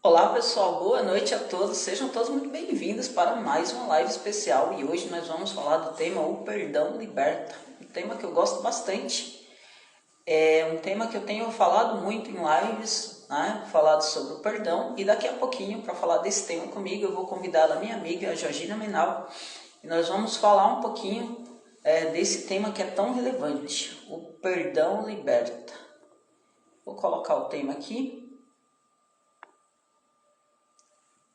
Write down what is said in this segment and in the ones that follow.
Olá pessoal, boa noite a todos, sejam todos muito bem-vindos para mais uma live especial e hoje nós vamos falar do tema O Perdão Liberta, um tema que eu gosto bastante, é um tema que eu tenho falado muito em lives, né, falado sobre o perdão e daqui a pouquinho para falar desse tema comigo eu vou convidar a minha amiga a Georgina Menal e nós vamos falar um pouquinho desse tema que é tão relevante, o perdão liberta. Vou colocar o tema aqui.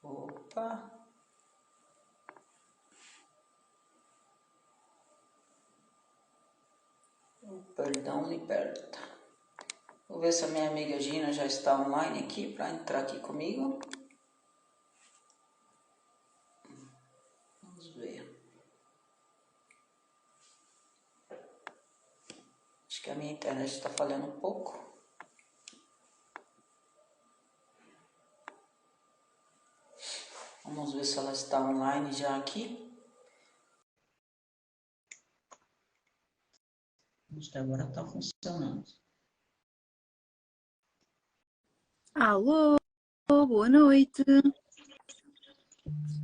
Opa! O perdão liberta. Vou ver se a minha amiga Gina já está online aqui para entrar aqui comigo. Vamos ver. Acho que a minha internet está falhando um pouco. Vamos ver se ela está online já aqui. Acho que agora está funcionando. Alô, boa noite.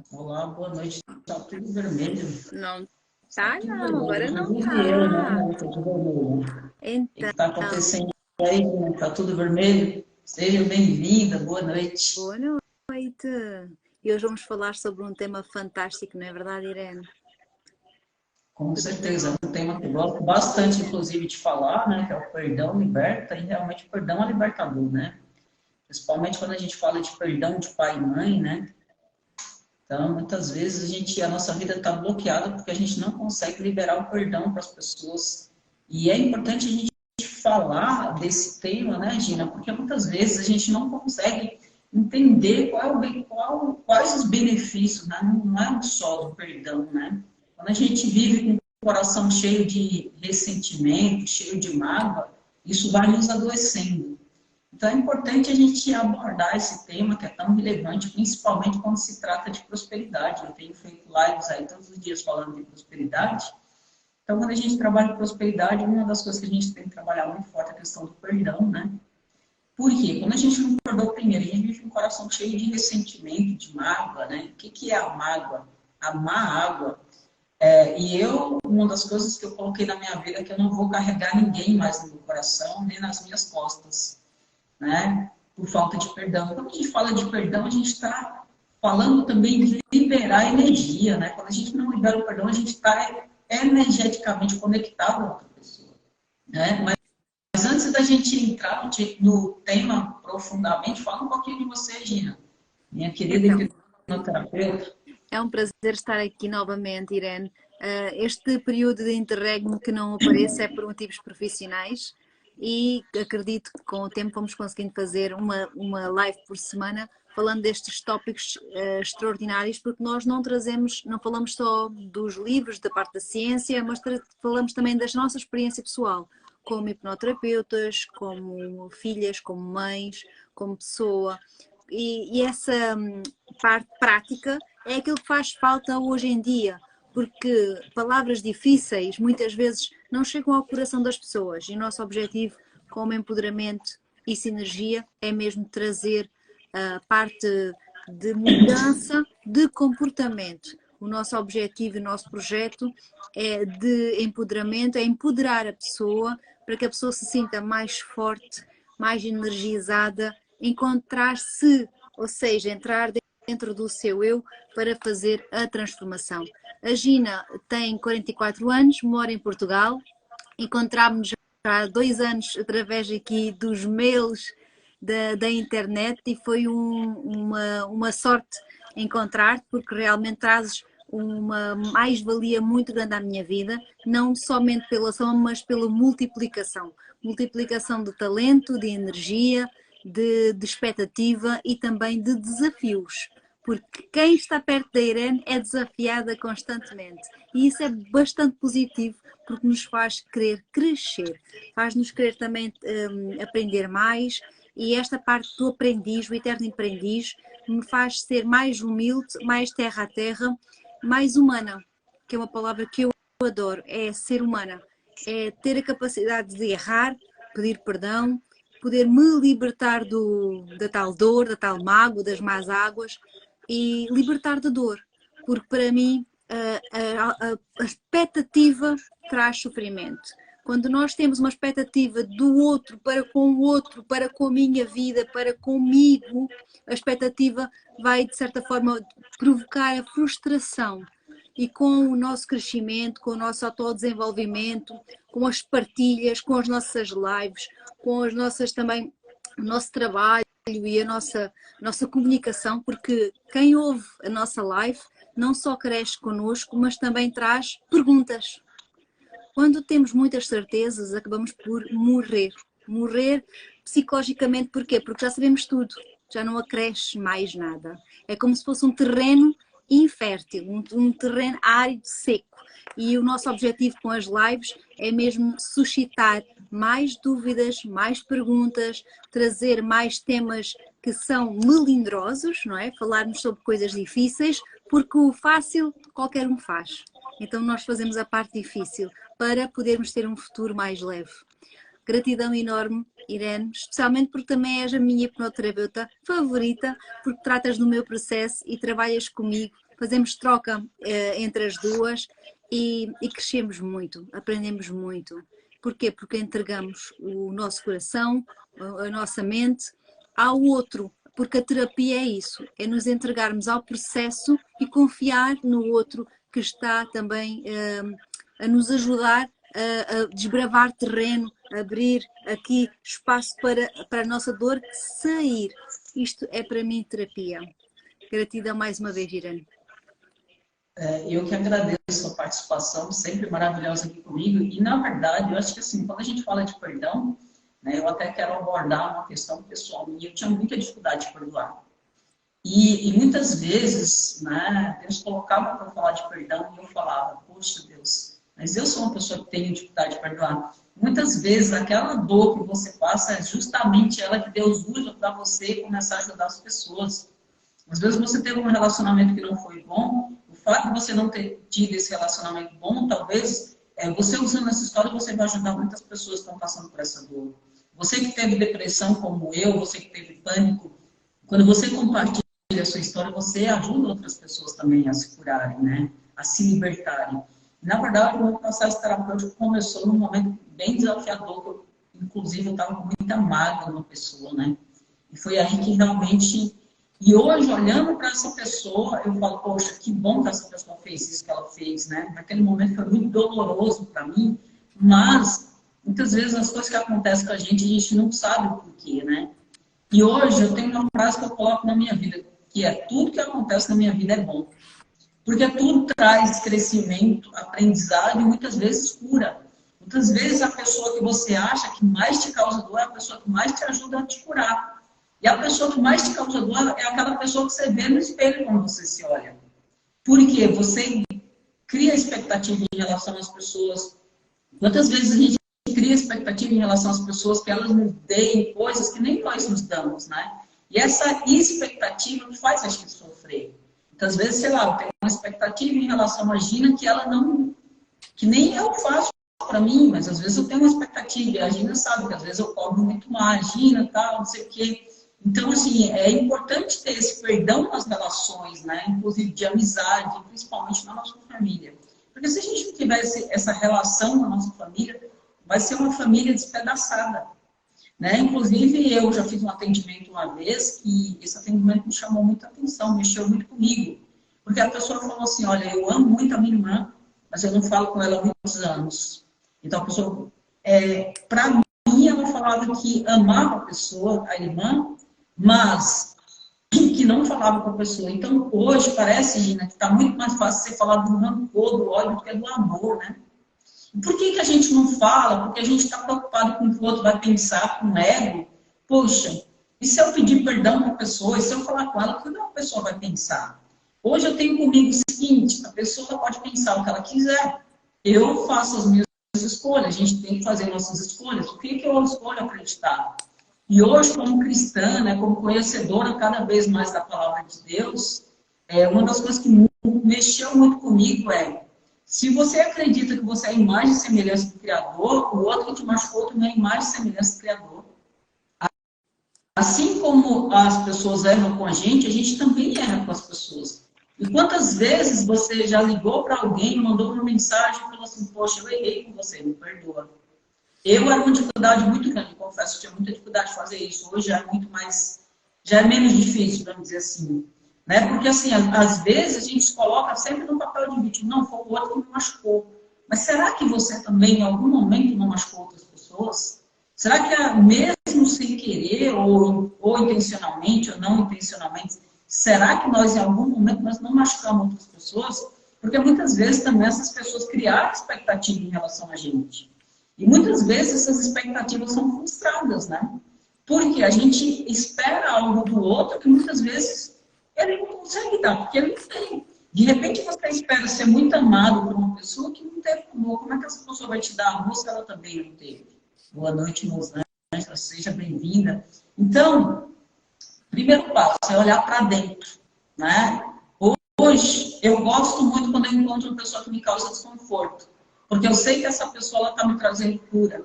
Olá, boa noite. Está tudo vermelho. Não Está tá, tudo não, vermelho. agora não Inclusive eu, tá. né? Está tudo vermelho. O que Então, está acontecendo aí? Está tudo vermelho? Seja bem-vinda, boa noite. boa noite. E hoje vamos falar sobre um tema fantástico, não é verdade, Irene? Com certeza, é um tema que eu gosto bastante, inclusive, de falar, né? Que é o perdão liberta, e realmente o perdão é libertador, né? Principalmente quando a gente fala de perdão de pai e mãe, né? Então, muitas vezes a nossa vida está bloqueada porque a gente não consegue liberar o perdão para as pessoas. E é importante a gente falar desse tema, né, Gina? Porque muitas vezes a gente não consegue entender quais os benefícios, né? Não é um só do perdão, né? Quando a gente vive com o coração cheio de ressentimento, cheio de mágoa, isso vai nos adoecendo. Então, é importante a gente abordar esse tema que é tão relevante, principalmente quando se trata de prosperidade. Eu tenho feito lives aí todos os dias falando de prosperidade. Então, quando a gente trabalha em prosperidade, uma das coisas que a gente tem que trabalhar muito forte é a questão do perdão, né? Por quê? Quando a gente não perdoa primeiro, a gente vive um coração cheio de ressentimento, de mágoa, né? O que é a mágoa? A má água. Uma das coisas que eu coloquei na minha vida é que eu não vou carregar ninguém mais no meu coração, nem nas minhas costas, né? Por falta de perdão. Quando a gente fala de perdão, a gente está falando também de liberar energia, né? Quando a gente não libera o perdão, a gente está energeticamente conectado a outra pessoa, né? Mas antes da gente entrar no tema profundamente, fala um pouquinho de você, Gina, minha querida Então, hipnoterapeuta. é um prazer estar aqui novamente, Irene. Este período de interregno que não apareça é por motivos profissionais e acredito que com o tempo vamos conseguindo fazer uma live por semana falando destes tópicos extraordinários, porque nós não trazemos, não falamos só dos livros, da parte da ciência, mas falamos também da nossa experiência pessoal, como hipnoterapeutas, como filhas, como mães, como pessoa. E essa parte prática é aquilo que faz falta hoje em dia, porque palavras difíceis muitas vezes não chegam ao coração das pessoas e o nosso objetivo como empoderamento e sinergia é mesmo trazer a parte de mudança de comportamento. O nosso objetivo e o nosso projeto é de empoderamento, é empoderar a pessoa para que a pessoa se sinta mais forte, mais energizada, encontrar-se, ou seja, entrar dentro do seu eu para fazer a transformação. A Gina tem 44 anos, mora em Portugal, encontrámos-nos há 2 anos através aqui dos mails da internet e foi uma sorte encontrar-te porque realmente trazes uma mais-valia muito grande à minha vida, não somente pela soma, mas pela multiplicação. Multiplicação de talento, de energia, de expectativa e também de desafios. Porque quem está perto da Irene é desafiada constantemente. E isso é bastante positivo porque nos faz querer crescer, faz-nos querer também aprender mais e esta parte do aprendiz, o eterno aprendiz, me faz ser mais humilde, mais terra a terra, mais humana, que é uma palavra que eu adoro, é ser humana, é ter a capacidade de errar, pedir perdão, poder me libertar da tal dor, da tal mágoa, das más águas e libertar da dor, porque para mim a expectativa traz sofrimento. Quando nós temos uma expectativa do outro, para com o outro, para com a minha vida, para comigo, a expectativa vai, de certa forma, provocar a frustração. E com o nosso crescimento, com o nosso autodesenvolvimento, com as partilhas, com as nossas lives, com as nossas também, o nosso trabalho e a nossa comunicação, porque quem ouve a nossa live não só cresce connosco, mas também traz perguntas. Quando temos muitas certezas, acabamos por morrer. Morrer psicologicamente, porquê? Porque já sabemos tudo, já não acresce mais nada. É como se fosse um terreno infértil, um terreno árido, seco. E o nosso objetivo com as lives é mesmo suscitar mais dúvidas, mais perguntas, trazer mais temas que são melindrosos, não é? Falarmos sobre coisas difíceis, porque o fácil qualquer um faz. Então nós fazemos a parte difícil para podermos ter um futuro mais leve. Gratidão enorme, Irene, especialmente porque também és a minha hipnoterapeuta favorita, porque tratas do meu processo e trabalhas comigo, fazemos troca entre as duas e crescemos muito, aprendemos muito. Porquê? Porque entregamos o nosso coração, a nossa mente ao outro, porque a terapia é isso, é nos entregarmos ao processo e confiar no outro que está também a nos ajudar a desbravar terreno, a abrir aqui espaço para a nossa dor sair. Isto é para mim terapia. Gratidão mais uma vez, Irene. Eu que agradeço a sua participação, sempre maravilhosa aqui comigo. E, na verdade, eu acho que assim, quando a gente fala de perdão, né, eu até quero abordar uma questão pessoal minha. Eu tinha muita dificuldade de perdoar. E muitas vezes, né, Deus colocava para falar de perdão e eu falava, poxa Deus, mas eu sou uma pessoa que tem dificuldade de perdoar. Muitas vezes aquela dor que você passa é justamente ela que Deus usa para você começar a ajudar as pessoas. Às vezes você teve um relacionamento que não foi bom, o fato de você não ter tido esse relacionamento bom, talvez, você usando essa história, você vai ajudar muitas pessoas que estão passando por essa dor. Você que teve depressão como eu, você que teve pânico, quando você compartilha a sua história, você ajuda outras pessoas também a se curarem, né? A se libertarem. Na verdade, o meu processo terapêutico começou num momento bem desafiador, que eu, inclusive eu estava com muita mágoa numa pessoa, né? E foi aí que realmente... E hoje, olhando para essa pessoa, eu falo, poxa, que bom que essa pessoa fez isso que ela fez, né? Naquele momento foi muito doloroso para mim, mas muitas vezes as coisas que acontecem com a gente não sabe o porquê, né? E hoje eu tenho uma frase que eu coloco na minha vida, que é tudo que acontece na minha vida é bom. Porque tudo traz crescimento, aprendizado e muitas vezes cura. Muitas vezes a pessoa que você acha que mais te causa dor é a pessoa que mais te ajuda a te curar. E a pessoa que mais te causa dor é aquela pessoa que você vê no espelho quando você se olha. Porque você cria expectativa em relação às pessoas. Quantas vezes a gente cria expectativa em relação às pessoas que elas nos deem coisas que nem nós nos damos, né? E essa expectativa faz a gente sofrer. Muitas vezes, sei lá, eu tenho uma expectativa em relação a Gina que ela não... que nem eu faço para mim, mas às vezes eu tenho uma expectativa. E a Gina sabe que às vezes eu cobro muito mais, Gina, tal, não sei o quê. Então, assim, é importante ter esse perdão nas relações, né? Inclusive de amizade, principalmente na nossa família. Porque se a gente não tiver essa relação na nossa família, vai ser uma família despedaçada. Né? Inclusive, eu já fiz um atendimento uma vez e esse atendimento me chamou muita atenção, mexeu muito comigo. Porque a pessoa falou assim, olha, eu amo muito a minha irmã, mas eu não falo com ela há muitos anos. Então, a pessoa, para mim, ela falava que amava a pessoa, a irmã, mas que não falava com a pessoa. Então, hoje, parece, Gina, que está muito mais fácil você falar do rancor, do ódio, do que do amor, né? Por que a gente não fala? Porque a gente está preocupado com o que o outro vai pensar, com o ego. Poxa, e se eu pedir perdão para a pessoa, e se eu falar com ela, o que a pessoa vai pensar? Hoje eu tenho comigo o seguinte, a pessoa pode pensar o que ela quiser. Eu faço as minhas escolhas, a gente tem que fazer nossas escolhas. O que eu escolho acreditar? E hoje, como cristã, né, como conhecedora cada vez mais da palavra de Deus, uma das coisas que mexeu muito comigo se você acredita que você é a imagem e semelhança do Criador, o outro que te machucou também é a imagem e semelhança do Criador. assim como as pessoas erram com a gente também erra com as pessoas. E quantas vezes você já ligou para alguém, mandou uma mensagem e falou assim, poxa, eu errei com você, me perdoa. Eu era uma dificuldade muito grande, confesso que tinha muita dificuldade de fazer isso. Hoje é muito mais, já é menos difícil, vamos dizer assim. Né? Porque, assim, às vezes a gente se coloca sempre no papel de vítima. Não, foi o outro que me machucou. Mas será que você também, em algum momento, não machucou outras pessoas? Será que, mesmo sem querer, ou intencionalmente, ou não intencionalmente, será que nós, em algum momento, nós não machucamos outras pessoas? Porque muitas vezes também essas pessoas criaram expectativa em relação a gente. E muitas vezes essas expectativas são frustradas, né? Porque a gente espera algo do outro que muitas vezes ele não consegue dar, porque ele não tem. De repente você espera ser muito amado por uma pessoa que não teve amor. Como é que essa pessoa vai te dar amor se ela também não teve? Boa noite, meus anjos, seja bem-vinda. Então, primeiro passo é olhar para dentro, né? Hoje, eu gosto muito quando eu encontro uma pessoa que me causa desconforto, porque eu sei que essa pessoa está me trazendo cura.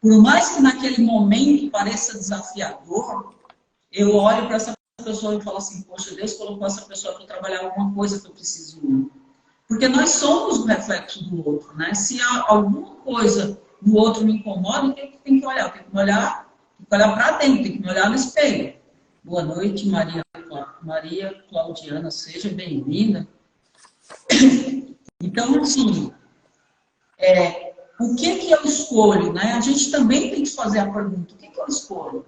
Por mais que naquele momento pareça desafiador, eu olho para essa pessoa e falo assim, poxa, Deus colocou essa pessoa para trabalhar alguma coisa que eu preciso. Porque nós somos o reflexo do outro, né? Se alguma coisa do outro me incomoda, o que eu tenho que olhar? Eu tenho que olhar para dentro, tenho que me olhar no espelho. Boa noite, Maria Claudiana, seja bem-vinda. Então, assim, o que eu escolho, né? A gente também tem que fazer a pergunta, o que eu escolho?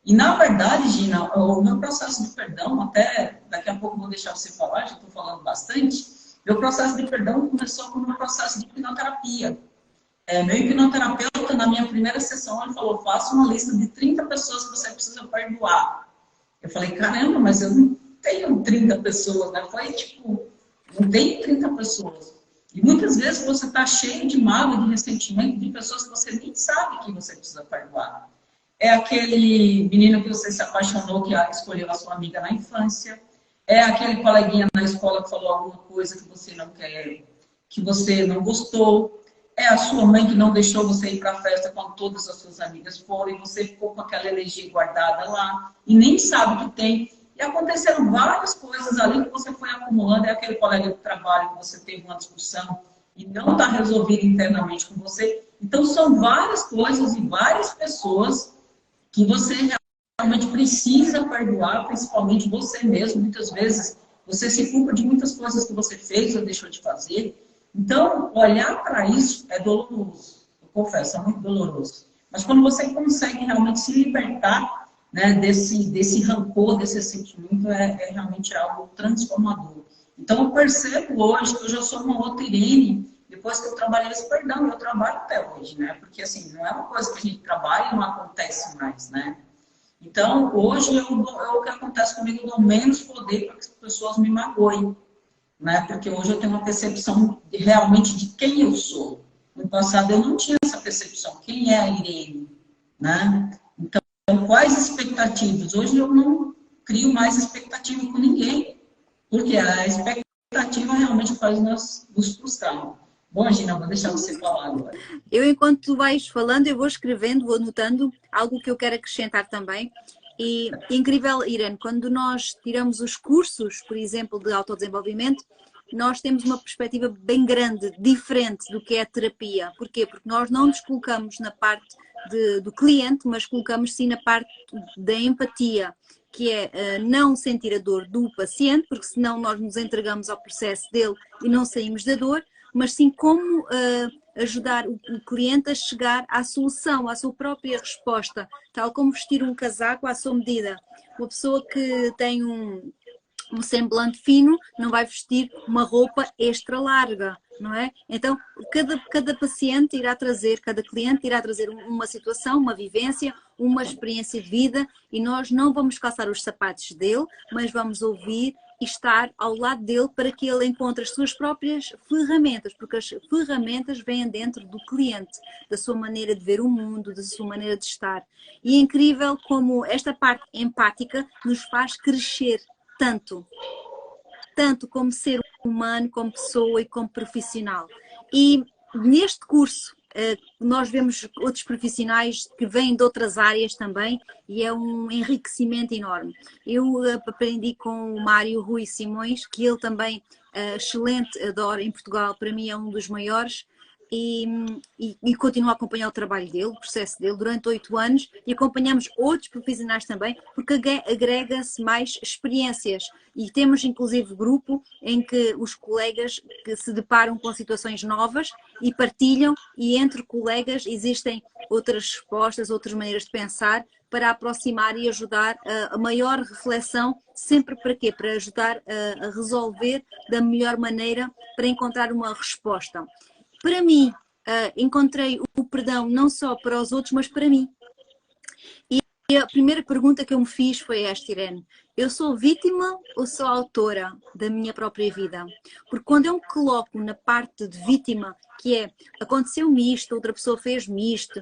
E, na verdade, Gina, o meu processo de perdão, até daqui a pouco vou deixar você falar, já estou falando bastante, meu processo de perdão começou com o meu processo de hipnoterapia. Meu hipnoterapeuta, na minha primeira sessão, ele falou, faça uma lista de 30 pessoas que você precisa perdoar. Eu falei, caramba, mas eu não tenho 30 pessoas, né? Eu falei, tipo, não tenho 30 pessoas. E muitas vezes você está cheio de mágoa, de ressentimento, de pessoas que você nem sabe que você precisa perdoar. É aquele menino que você se apaixonou, que escolheu a sua amiga na infância. É aquele coleguinha na escola que falou alguma coisa que você não quer, que você não gostou. É a sua mãe que não deixou você ir para a festa quando todas as suas amigas foram e você ficou com aquela energia guardada lá e nem sabe que tem. E aconteceram várias coisas ali que você foi acumulando. É aquele colega de trabalho que você teve uma discussão e não está resolvido internamente com você. Então, são várias coisas e várias pessoas que você realmente precisa perdoar, principalmente você mesmo. Muitas vezes você se culpa de muitas coisas que você fez ou deixou de fazer. Então, olhar para isso é doloroso. Eu confesso, é muito doloroso. Mas quando você consegue realmente se libertar, né, desse rancor, desse sentimento, é realmente algo transformador. Então, eu percebo hoje que eu já sou uma outra Irene, depois que eu trabalhei esse perdão, eu trabalho até hoje, né? Porque, assim, não é uma coisa que a gente trabalha e não acontece mais, né? Então, hoje, o que acontece comigo, eu dou menos poder para que as pessoas me magoem, né? Porque hoje eu tenho uma percepção realmente de quem eu sou. No passado, eu não tinha essa percepção. Quem é a Irene, né? Então, quais expectativas? Hoje eu não crio mais expectativa com ninguém, porque a expectativa realmente faz nos frustrar. Bom, Gina, vou deixar você falar agora. Eu, enquanto tu vais falando, eu vou escrevendo, vou anotando algo que eu quero acrescentar também. E incrível, Irene, quando nós tiramos os cursos, por exemplo, de autodesenvolvimento, nós temos uma perspectiva bem grande, diferente do que é a terapia. Porquê? Porque nós não nos colocamos na parte do cliente, mas colocamos sim na parte da empatia, que é não sentir a dor do paciente, porque senão nós nos entregamos ao processo dele e não saímos da dor, mas sim como ajudar o cliente a chegar à solução, à sua própria resposta, tal como vestir um casaco à sua medida. Uma pessoa que tem um semblante fino não vai vestir uma roupa extra larga, não é? Então, cada paciente irá trazer, cada cliente irá trazer uma situação, uma vivência, uma experiência de vida e nós não vamos calçar os sapatos dele, mas vamos ouvir e estar ao lado dele para que ele encontre as suas próprias ferramentas, porque as ferramentas vêm dentro do cliente, da sua maneira de ver o mundo, da sua maneira de estar. E é incrível como esta parte empática nos faz crescer tanto como ser humano, como pessoa e como profissional. E neste curso nós vemos outros profissionais que vêm de outras áreas também e é um enriquecimento enorme. Eu aprendi com o Mário Rui Simões, que ele também, excelente, adoro em Portugal, para mim é um dos maiores. E continuo a acompanhar o trabalho dele, o processo dele, durante 8 anos, e acompanhamos outros profissionais também, porque agrega-se mais experiências. E temos inclusive grupo em que os colegas que se deparam com situações novas e partilham, e entre colegas existem outras respostas, outras maneiras de pensar, para aproximar e ajudar a maior reflexão, sempre para quê? Para ajudar a resolver da melhor maneira, para encontrar uma resposta. Para mim, encontrei o perdão não só para os outros, mas para mim. E a primeira pergunta que eu me fiz foi esta, Irene. Eu sou vítima ou sou autora da minha própria vida? Porque quando eu me coloco na parte de vítima, que é, aconteceu-me isto, outra pessoa fez-me isto,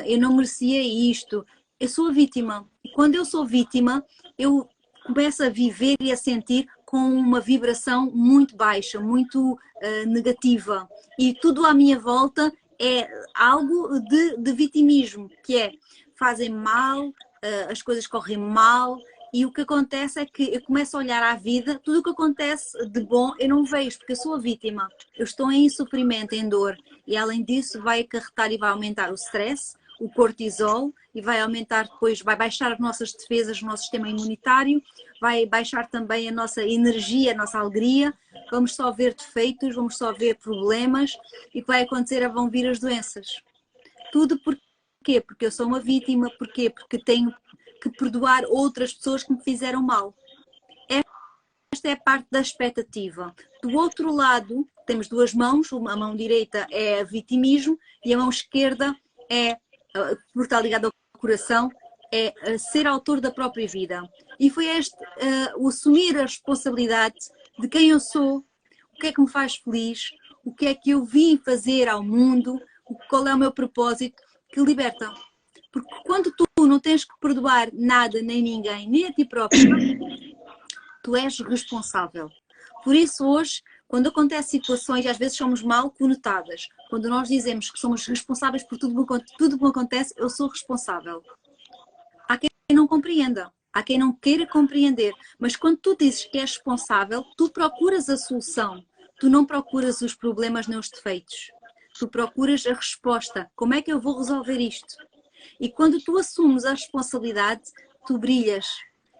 eu não merecia isto, eu sou a vítima. E quando eu sou vítima, eu começo a viver e a sentir com uma vibração muito baixa, muito negativa. E tudo à minha volta é algo de vitimismo, que é, fazem mal, as coisas correm mal, e o que acontece é que eu começo a olhar à vida, tudo o que acontece de bom eu não vejo, porque eu sou a vítima. Eu estou em sofrimento, em dor, e além disso vai acarretar e vai aumentar o stress, o cortisol, e vai aumentar depois, vai baixar as nossas defesas, o nosso sistema imunitário, vai baixar também a nossa energia, a nossa alegria, vamos só ver defeitos, vamos só ver problemas, e o que vai acontecer vão vir as doenças. Tudo porquê? Porque eu sou uma vítima, porquê? Porque tenho que perdoar outras pessoas que me fizeram mal. Esta é a parte da expectativa. Do outro lado, temos duas mãos, a mão direita é vitimismo e a mão esquerda é, por estar ligada ao coração, é ser autor da própria vida. E foi o assumir a responsabilidade de quem eu sou, o que é que me faz feliz, o que é que eu vim fazer ao mundo, qual é o meu propósito, que liberta. Porque quando tu não tens que perdoar nada, nem ninguém, nem a ti próprio, tu és responsável. Por isso hoje, quando acontecem situações, às vezes somos mal conotadas. Quando nós dizemos que somos responsáveis por tudo que acontece, eu sou responsável. Há quem não compreenda, há quem não queira compreender. Mas quando tu dizes que és responsável, tu procuras a solução. Tu não procuras os problemas nem os defeitos. Tu procuras a resposta. Como é que eu vou resolver isto? E quando tu assumes a responsabilidade, tu brilhas,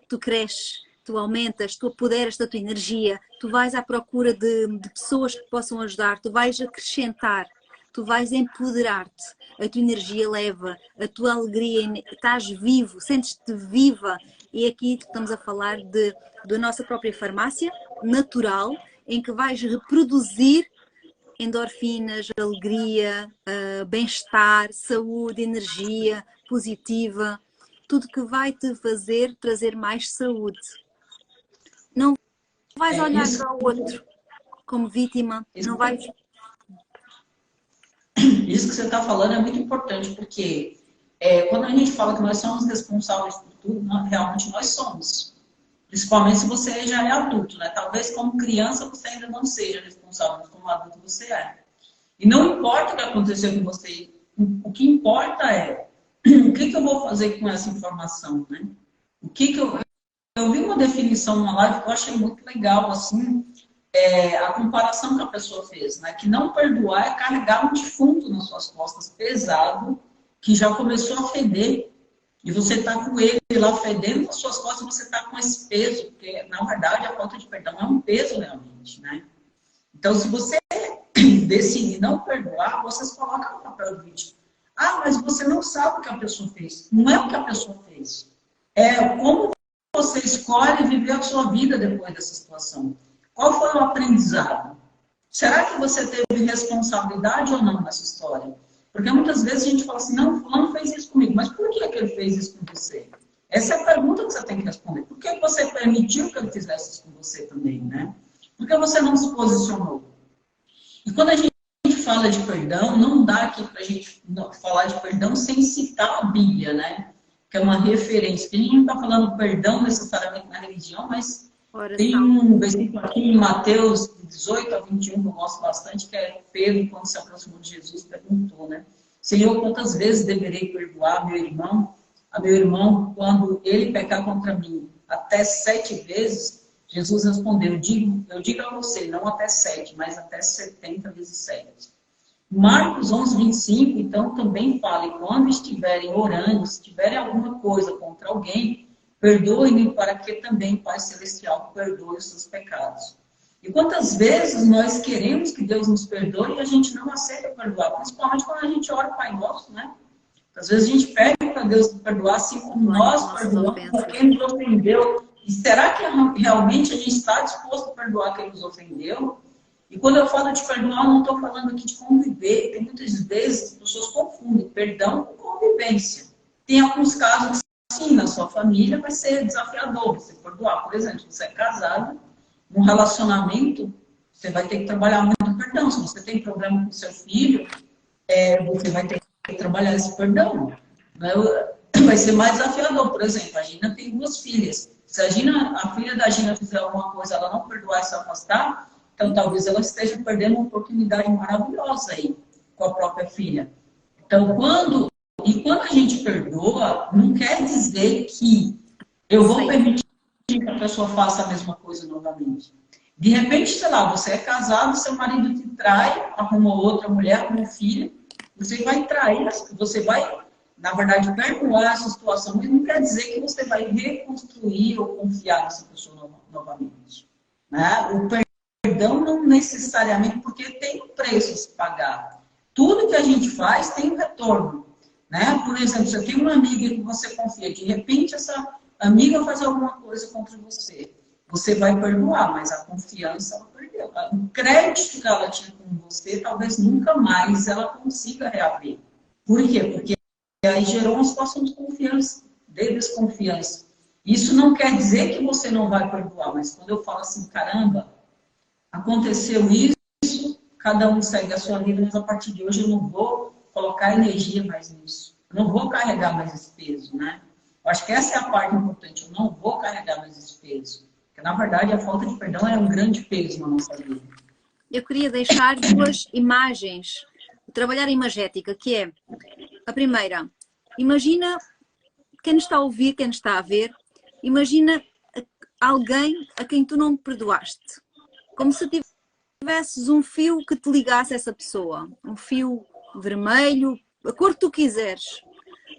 tu cresces, tu aumentas, tu apoderas da tua energia, tu vais à procura de pessoas que possam ajudar, tu vais acrescentar, tu vais empoderar-te, a tua energia leva, a tua alegria, estás vivo, sentes-te viva. E aqui estamos a falar da nossa própria farmácia natural, em que vais reproduzir endorfinas, alegria, bem-estar, saúde, energia positiva, tudo que vai te fazer trazer mais saúde. Não vais olhar para o outro como vítima, não vais... Isso que você está falando é muito importante, porque quando a gente fala que nós somos responsáveis por tudo, realmente nós somos. Principalmente se você já é adulto, né? Talvez como criança você ainda não seja responsável, mas como adulto você é. E não importa o que aconteceu com você, o que importa é o que eu vou fazer com essa informação, né? Eu vi uma definição numa live que eu achei muito legal, assim, a comparação que a pessoa fez, né? Que não perdoar é carregar um defunto nas suas costas, pesado, que já começou a feder. E você está com ele lá fedendo nas suas costas, você está com esse peso, porque, na verdade, a falta de perdão é um peso realmente, né? Então, se você decidir não perdoar, você se coloca no papel do vítima. Ah, mas você não sabe o que a pessoa fez. Não é o que a pessoa fez. É como você escolhe viver a sua vida depois dessa situação. Qual foi o aprendizado? Será que você teve responsabilidade ou não nessa história? Porque muitas vezes a gente fala assim, não, fulano fez isso comigo, mas por que ele fez isso com você? Essa é a pergunta que você tem que responder. Por que você permitiu que ele fizesse isso com você também, né? Por que você não se posicionou? E quando a gente fala de perdão, não dá aqui para a gente falar de perdão sem citar a Bíblia, né? Que é uma referência. Que a gente não está falando perdão necessariamente na religião, mas Tem Oração. um versículo aqui em Mateus 18 a 21, que eu gosto bastante, que é Pedro, quando se aproximou de Jesus, perguntou, né? Senhor, quantas vezes deverei perdoar a meu irmão, quando ele pecar contra mim? Até 7 vezes? Jesus respondeu, eu digo a você, não até 7, mas até 70 vezes 7. Marcos 11, 25, então, também fala, e quando estiverem orando, se tiverem alguma coisa contra alguém, perdoe-me para que também o Pai Celestial perdoe os seus pecados. E quantas vezes nós queremos que Deus nos perdoe e a gente não aceita perdoar, principalmente quando a gente ora o Pai Nosso, né? Às vezes a gente pede para Deus perdoar, assim como nós perdoamos a quem nos ofendeu. E será que realmente a gente está disposto a perdoar quem nos ofendeu? E quando eu falo de perdoar, eu não estou falando aqui de conviver. Tem muitas vezes as pessoas confundem perdão com convivência. Tem alguns casos que, sim, na sua família vai ser desafiador você perdoar. Por exemplo, você é casado, num relacionamento, você vai ter que trabalhar muito o perdão. Se você tem problema com seu filho, você vai ter que trabalhar esse perdão. Né? Vai ser mais desafiador. Por exemplo, a Gina tem 2 filhas. Se a filha da Gina fizer alguma coisa, ela não perdoar e se afastar, então talvez ela esteja perdendo uma oportunidade maravilhosa aí com a própria filha. Então, quando a gente perdoa, não quer dizer que eu vou permitir que a pessoa faça a mesma coisa novamente. De repente, sei lá, você é casado, seu marido te trai, arruma outra mulher, arruma um filho, você vai trair, você vai, na verdade, perdoar essa situação, mas não quer dizer que você vai reconstruir ou confiar nessa pessoa novamente. Né? O perdão não necessariamente, porque tem um preço a se pagar. Tudo que a gente faz tem um retorno. Né? Por exemplo, você tem uma amiga que você confia, de repente essa amiga faz alguma coisa contra você. Você vai perdoar, mas a confiança ela perdeu. O crédito que ela tinha com você, talvez nunca mais ela consiga reaver. Por quê? Porque aí gerou uma situação de confiança, de desconfiança. Isso não quer dizer que você não vai perdoar, mas quando eu falo assim, caramba, aconteceu isso, cada um segue a sua vida, mas a partir de hoje eu não vou colocar energia mais nisso. Eu não vou carregar mais esse peso, né? Eu acho que essa é a parte importante. Eu não vou carregar mais esse peso. Porque, na verdade, a falta de perdão é um grande peso na nossa vida. Eu queria deixar 2 imagens, trabalhar a imagética, que é a primeira. Imagina, quem nos está a ouvir, quem nos está a ver, imagina alguém a quem tu não perdoaste. Como se tivesses um fio que te ligasse a essa pessoa. Um fio vermelho, a cor que tu quiseres.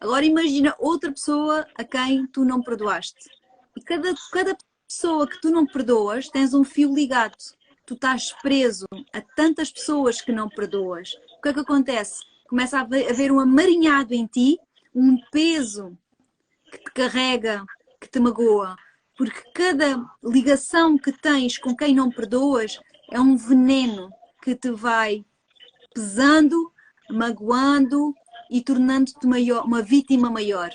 Agora imagina outra pessoa a quem tu não perdoaste. E cada pessoa que tu não perdoas, tens um fio ligado. Tu estás preso a tantas pessoas que não perdoas. O que é que acontece? Começa a haver um amaranhado em ti, um peso que te carrega, que te magoa. Porque cada ligação que tens com quem não perdoas é um veneno que te vai pesando, magoando e tornando-te uma vítima maior.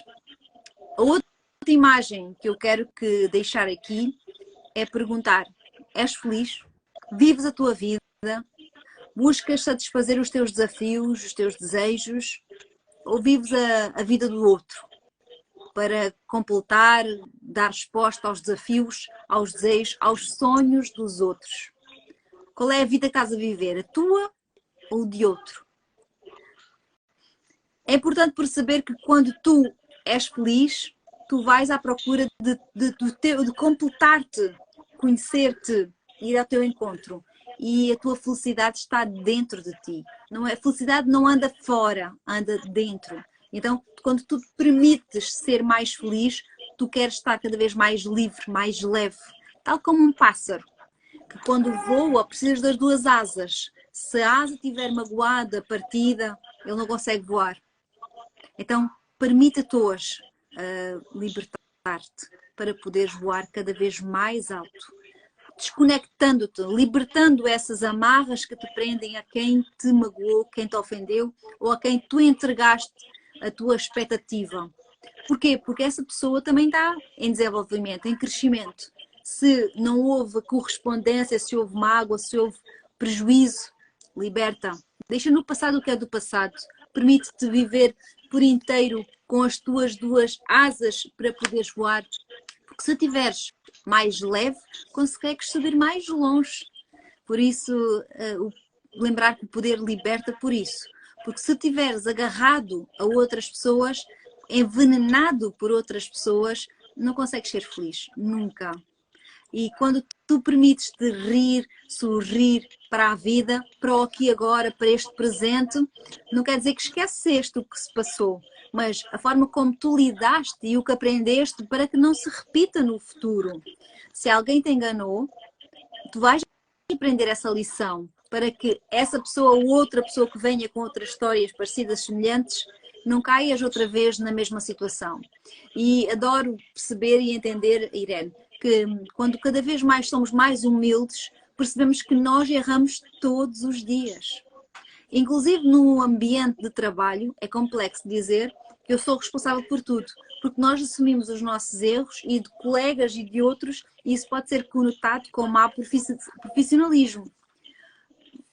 A outra imagem que eu quero deixar aqui é perguntar: és feliz? Vives a tua vida? Buscas satisfazer os teus desafios, os teus desejos? Ou vives a vida do outro? Para completar, dar resposta aos desafios, aos desejos, aos sonhos dos outros. Qual é a vida que estás a viver? A tua ou de outro? É importante perceber que quando tu és feliz, tu vais à procura de completar-te, conhecer-te, ir ao teu encontro. E a tua felicidade está dentro de ti. Não é, a felicidade não anda fora, anda dentro. Então, quando tu te permites ser mais feliz, tu queres estar cada vez mais livre, mais leve. Tal como um pássaro, que quando voa precisas das 2 asas. Se a asa estiver magoada, partida, ele não consegue voar. Então, permite-te hoje libertar-te para poderes voar cada vez mais alto. Desconectando-te, libertando essas amarras que te prendem a quem te magoou, quem te ofendeu ou a quem tu entregaste a tua expectativa. Porquê? Porque essa pessoa também está em desenvolvimento, em crescimento. Se não houve correspondência, se houve mágoa, se houve prejuízo, liberta. Deixa no passado o que é do passado. Permite-te viver por inteiro com as tuas 2 asas para poderes voar. Porque se tiveres mais leve, consegues subir mais longe. Por isso, lembrar que o poder liberta por isso. Porque se estiveres agarrado a outras pessoas, envenenado por outras pessoas, não consegues ser feliz. Nunca. E quando tu permites-te rir, sorrir para a vida, para o aqui e agora, para este presente, não quer dizer que esqueceste o que se passou, mas a forma como tu lidaste e o que aprendeste para que não se repita no futuro. Se alguém te enganou, tu vais aprender essa lição para que essa pessoa ou outra pessoa que venha com outras histórias parecidas, semelhantes, não caias outra vez na mesma situação. E adoro perceber e entender, Irene, que quando cada vez mais somos mais humildes, percebemos que nós erramos todos os dias. Inclusive no ambiente de trabalho, é complexo dizer que eu sou responsável por tudo, porque nós assumimos os nossos erros e de colegas e de outros, e isso pode ser conotado com mau profissionalismo.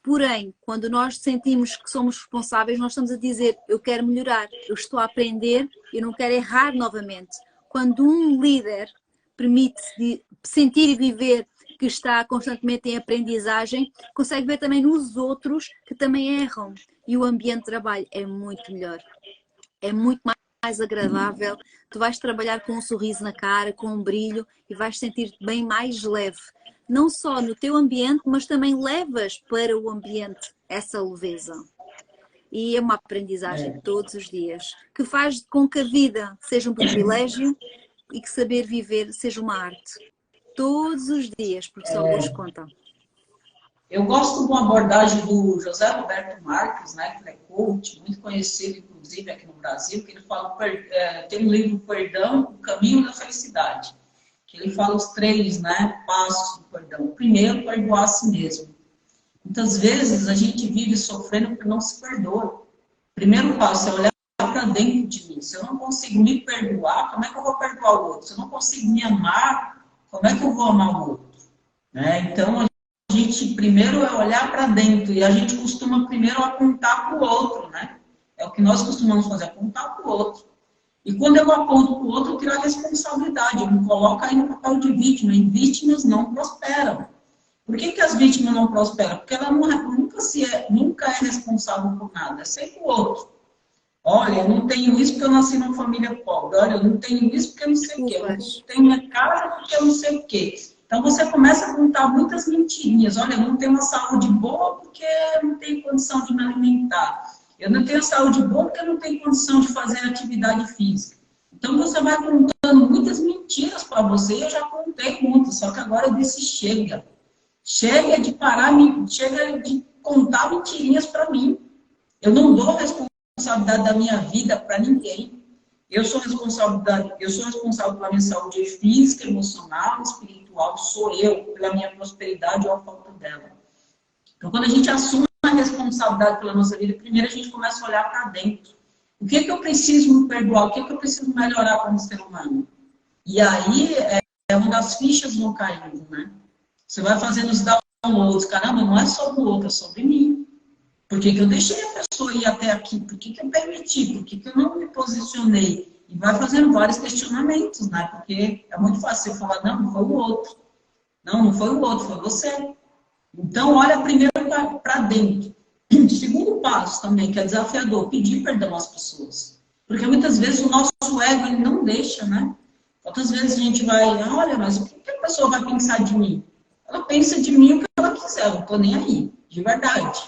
Porém, quando nós sentimos que somos responsáveis, nós estamos a dizer, eu quero melhorar, eu estou a aprender, eu não quero errar novamente. Quando um líder permite-se sentir e viver que está constantemente em aprendizagem, consegue ver também nos outros que também erram. E o ambiente de trabalho é muito melhor. É muito mais agradável. Tu vais trabalhar com um sorriso na cara, com um brilho e vais sentir-te bem mais leve. Não só no teu ambiente, mas também levas para o ambiente essa leveza. E é uma aprendizagem todos os dias, que faz com que a vida seja um privilégio e que saber viver seja uma arte. Todos os dias, porque só hoje conta. Eu gosto de uma abordagem do José Roberto Marques, né, que é coach, muito conhecido, inclusive, aqui no Brasil, que ele fala, tem um livro, Perdão, o Caminho da Felicidade, que ele fala os 3, né, passos do perdão. O primeiro, perdoar a si mesmo. Muitas vezes a gente vive sofrendo porque não se perdoa. O primeiro passo é olhar para dentro de mim. Se eu não consigo me perdoar, como é que eu vou perdoar o outro? Se eu não consigo me amar, como é que eu vou amar o outro? Né? Então, a gente primeiro é olhar para dentro e a gente costuma primeiro apontar para o outro, né? É o que nós costumamos fazer, apontar para o outro. E quando eu aponto para o outro, eu tiro a responsabilidade, eu me coloco aí no papel de vítima, e vítimas não prosperam. Por que as vítimas não prosperam? Porque ela nunca é responsável por nada, é sempre o outro. Olha, eu não tenho isso porque eu nasci numa família pobre. Olha, eu não tenho isso porque eu não sei o quê. Eu não tenho minha casa porque eu não sei o quê. Então, você começa a contar muitas mentirinhas. Olha, eu não tenho uma saúde boa porque eu não tenho condição de me alimentar. Eu não tenho saúde boa porque eu não tenho condição de fazer atividade física. Então, você vai contando muitas mentiras para você. Eu já contei muitas, só que agora eu disse chega. Chega de parar, chega de contar mentirinhas para mim. Eu não dou responsabilidade da minha vida para ninguém. Eu sou responsável pela minha saúde física, emocional, espiritual. Sou eu, pela minha prosperidade ou a falta dela. Então, quando a gente assume a responsabilidade pela nossa vida, primeiro a gente começa a olhar para dentro. O que é que eu preciso me perdoar? O que é que eu preciso melhorar como ser humano? E aí é uma das fichas vão caindo, né? Você vai fazendo os downloads. Caramba, não é sobre o outro, é sobre mim. Por que eu deixei a pessoa ir até aqui? Por que eu permiti? Por que eu não me posicionei? E vai fazendo vários questionamentos, né? Porque é muito fácil você falar, não foi o outro. Não foi o outro, foi você. Então, olha primeiro para dentro. Segundo passo também, que é desafiador, pedir perdão às pessoas. Porque muitas vezes o nosso ego ele não deixa, né? Quantas vezes a gente vai, olha, mas o que a pessoa vai pensar de mim? Ela pensa de mim o que ela quiser, eu não estou nem aí, de verdade.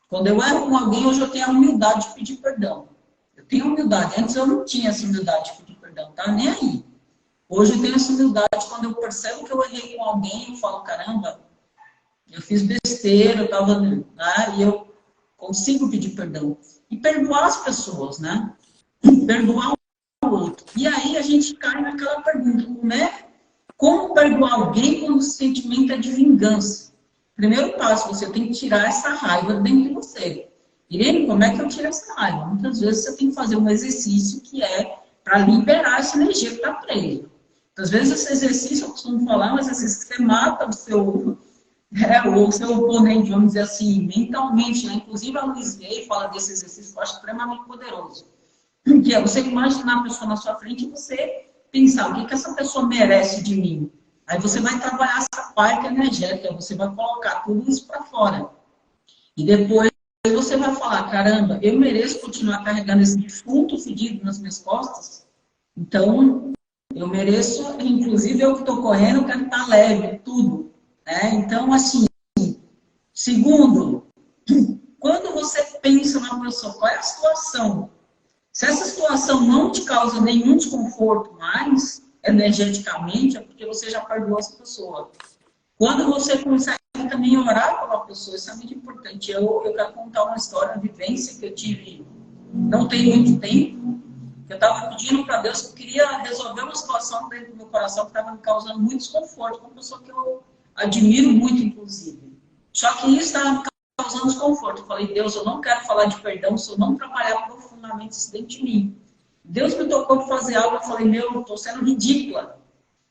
Quando eu erro com alguém, hoje eu tenho a humildade de pedir perdão. Eu tenho humildade. Antes eu não tinha essa humildade de pedir perdão, tá? Nem aí. Hoje eu tenho essa humildade. Quando eu percebo que eu errei com alguém, eu falo, caramba, eu fiz besteira, eu estava... Né? E eu consigo pedir perdão. E perdoar as pessoas, né? Perdoar o outro. E aí a gente cai naquela pergunta, como perdoar alguém quando o sentimento é de vingança? Primeiro passo, você tem que tirar essa raiva dentro de você. Irene, como é que eu tiro essa raiva? Muitas vezes você tem que fazer um exercício que é para liberar essa energia que está presa. Às vezes esse exercício, eu costumo falar, um exercício que você mata o seu oponente, vamos dizer assim, mentalmente. Né? Inclusive a Luiz Hay fala desse exercício que eu acho extremamente poderoso. Que é você imaginar a pessoa na sua frente e você pensar o que, que essa pessoa merece de mim. Aí você vai trabalhar essa parte energética, você vai colocar tudo isso para fora. E depois você vai falar, caramba, eu mereço continuar carregando esse defunto fedido nas minhas costas? Então, eu mereço, inclusive eu que estou correndo, eu quero estar leve, tudo. Né? Então, assim, segundo, quando você pensa na pessoa, qual é a situação? Se essa situação não te causa nenhum desconforto mais, energeticamente, é porque você já perdoou essa pessoa. Quando você consegue também orar pela pessoa, isso é muito importante. Eu quero contar uma história, uma vivência que eu tive, não tem muito tempo, que eu estava pedindo para Deus que eu queria resolver uma situação dentro do meu coração que estava me causando muito desconforto, com uma pessoa que eu admiro muito, inclusive. Só que isso estava me causando desconforto. Eu falei, Deus, eu não quero falar de perdão se eu não trabalhar profundamente isso dentro de mim. Deus me tocou para fazer algo, eu falei, meu, eu estou sendo ridícula.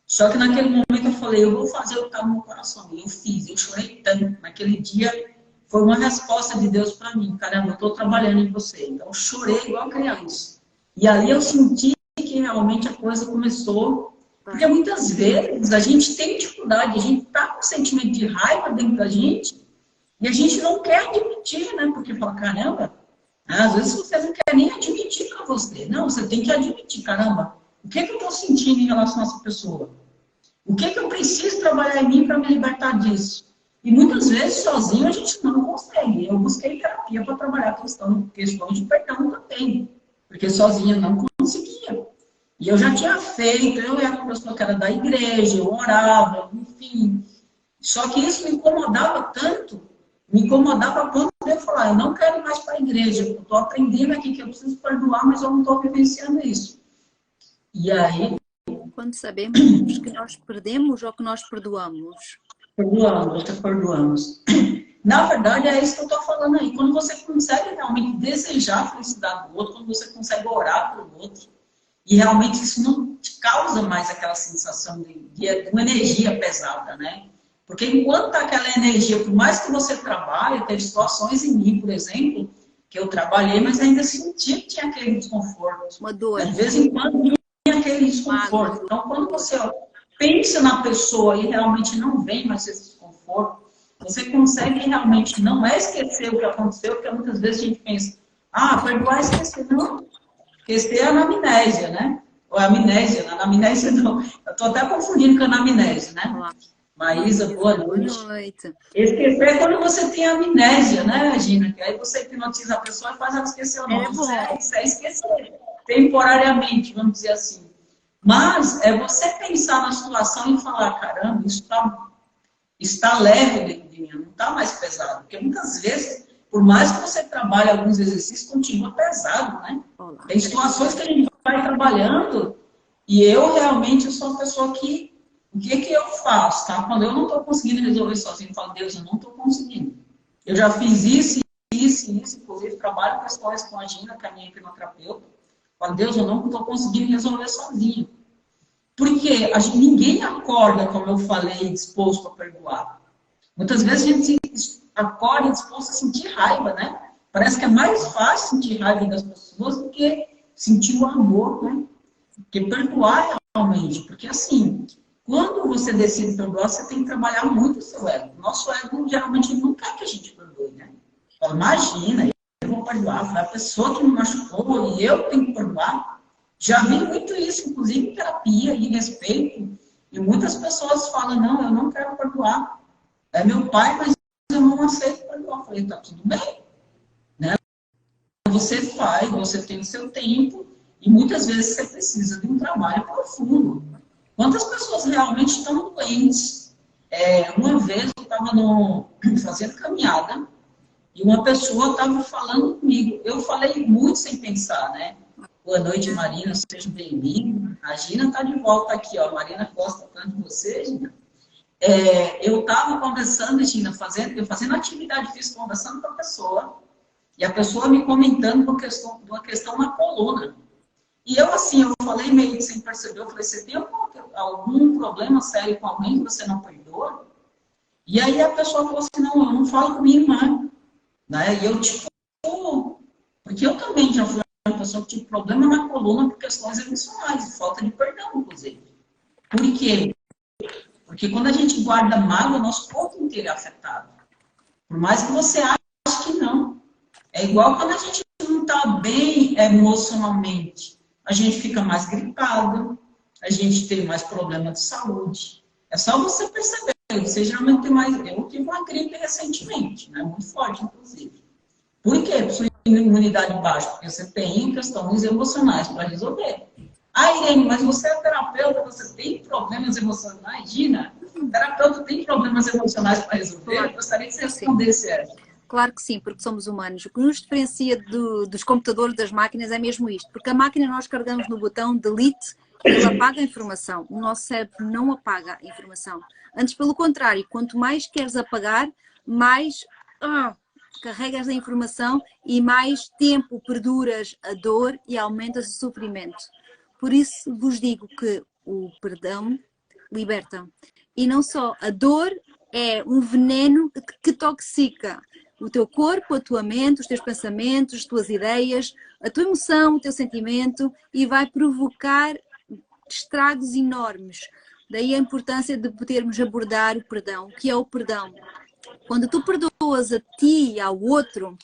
Só que naquele momento eu falei, eu vou fazer o que está no meu coração. E eu fiz, eu chorei tanto. Naquele dia foi uma resposta de Deus para mim. Caramba, eu estou trabalhando em você. Então eu chorei igual criança. E ali eu senti que realmente a coisa começou. Porque muitas vezes a gente tem dificuldade, a gente está com um sentimento de raiva dentro da gente e a gente não quer admitir, né? Porque fala, caramba, às vezes você não quer nem admitir para você. Não, você tem que admitir, caramba, o que, que eu estou sentindo em relação a essa pessoa? O que, que eu preciso trabalhar em mim para me libertar disso? E muitas vezes sozinho a gente não consegue. Eu busquei terapia para trabalhar questões de perdão também, porque sozinha não conseguia. E eu já tinha feito, eu era uma pessoa que era da igreja, eu orava, enfim. Só que isso me incomodava tanto, me incomodava a ponto de eu falar, eu não quero ir mais para a igreja, eu estou aprendendo aqui que eu preciso perdoar, mas eu não estou vivenciando isso. E aí... Quando sabemos que nós perdemos ou que nós perdoamos? Perdoamos. Na verdade, é isso que eu estou falando aí. Quando você consegue realmente desejar a felicidade do outro, quando você consegue orar pelo outro, e realmente isso não te causa mais aquela sensação de uma energia pesada, né? Porque enquanto aquela energia, por mais que você trabalhe, teve situações em mim, por exemplo, que eu trabalhei, mas ainda sentia que tinha aquele desconforto. Uma dor. De vez em quando tinha aquele desconforto. Então, quando você pensa na pessoa e realmente não vem mais esse desconforto, você consegue realmente não é esquecer o que aconteceu, porque muitas vezes a gente pensa, perdoar e esquecer. Não, esquecer é anamnésia, né? Ou amnésia, anamnésia não. Eu estou até confundindo com anamnésia, né? Olá. Maísa, boa noite. Boa noite. Esquecer é quando você tem amnésia, né, Gina? Que aí você hipnotiza a pessoa e faz ela esquecer o nome. Isso é esquecer, temporariamente, vamos dizer assim. Mas é você pensar na situação e falar, caramba, isso está leve dentro de mim, não está mais pesado. Porque muitas vezes, por mais que você trabalhe alguns exercícios, continua pesado, né? Olá. Tem situações que a gente vai trabalhando e eu realmente sou uma pessoa que o que eu faço, tá? Quando eu não estou conseguindo resolver sozinho, eu falo, Deus, eu não estou conseguindo. Eu já fiz isso, inclusive trabalho com histórias com a Gina, que é a minha hipnoterapeuta. Falo, Deus, eu não estou conseguindo resolver sozinho. Porque ninguém acorda, como eu falei, disposto a perdoar. Muitas vezes a gente acorda disposto a sentir raiva, né? Parece que é mais fácil sentir raiva das pessoas do que sentir o amor, né? Porque perdoar realmente, porque assim... Quando você decide perdoar, você tem que trabalhar muito o seu ego. Nosso ego, geralmente, não quer que a gente perdoe, né? Fala, imagina, eu vou perdoar. Foi a pessoa que me machucou e eu tenho que perdoar. Já vi muito isso, inclusive em terapia, em respeito. E muitas pessoas falam, não, eu não quero perdoar. É meu pai, mas eu não aceito perdoar. Eu falei, tá tudo bem. Né? Você faz, você tem o seu tempo. E muitas vezes você precisa de um trabalho profundo. Quantas pessoas realmente estão doentes? Uma vez eu estava fazendo caminhada e uma pessoa estava falando comigo. Eu falei muito sem pensar, né? Boa noite, Marina, seja bem-vinda. A Gina está de volta aqui, ó. A Marina gosta tanto de você, Gina. Eu estava conversando, Gina, fazendo atividade física, conversando com a pessoa, e a pessoa me comentando uma questão na coluna. E eu, assim, eu falei meio que sem perceber, eu falei, você tem algum problema sério com alguém que você não perdoa? E aí a pessoa falou assim, não, eu não falo com minha irmã. Né? E eu, tipo, porque eu também já fui uma pessoa que tinha problema na coluna por questões emocionais, falta de perdão, inclusive. Por quê? Porque quando a gente guarda mágoa, o nosso corpo inteiro é afetado. Por mais que você ache que não. É igual quando a gente não está bem emocionalmente. A gente fica mais gripado, a gente tem mais problema de saúde. É só você perceber. Você geralmente tem mais... Eu tive uma gripe recentemente, né? Muito forte, inclusive. Por quê? Por sua imunidade baixa. Porque você tem questões emocionais para resolver. Ah, Irene, mas você é terapeuta, você tem problemas emocionais? Gina, o terapeuta tem problemas emocionais para resolver? Eu gostaria que você respondesse essa. Claro que sim, porque somos humanos. O que nos diferencia dos computadores, das máquinas, é mesmo isto. Porque a máquina nós carregamos no botão delete e ele apaga a informação. O nosso cérebro não apaga a informação. Antes, pelo contrário, quanto mais queres apagar, mais carregas a informação e mais tempo perduras a dor e aumentas o sofrimento. Por isso vos digo que o perdão liberta. E não só, a dor é um veneno que toxica o teu corpo, a tua mente, os teus pensamentos, as tuas ideias, a tua emoção, o teu sentimento e vai provocar estragos enormes. Daí a importância de podermos abordar o perdão. O que é o perdão? Quando tu perdoas a ti e ao outro,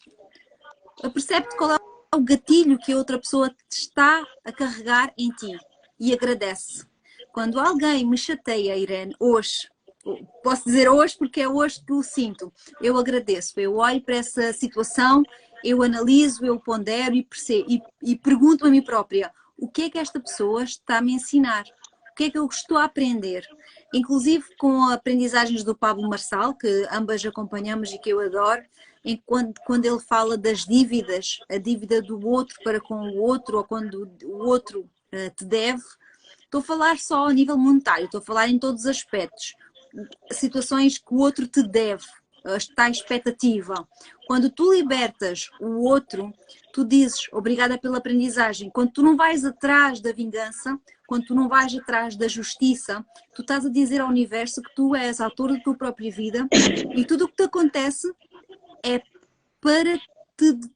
percebe-te qual é o gatilho que a outra pessoa está a carregar em ti e agradece. Quando alguém me chateia, Irene, hoje, posso dizer hoje porque é hoje que o sinto, eu agradeço, eu olho para essa situação, eu analiso, eu pondero e percebo e pergunto a mim própria, o que é que esta pessoa está a me ensinar? O que é que eu estou a aprender? Inclusive com aprendizagens do Pablo Marçal, que ambas acompanhamos e que eu adoro, quando ele fala das dívidas, a dívida do outro para com o outro, ou quando o outro te deve, estou a falar só a nível monetário, estou a falar em todos os aspectos. Situações que o outro te deve, está a expectativa. Quando tu libertas o outro, tu dizes obrigada pela aprendizagem. Quando tu não vais atrás da vingança, quando tu não vais atrás da justiça, tu estás a dizer ao universo que tu és autor da tua própria vida e tudo o que te acontece é para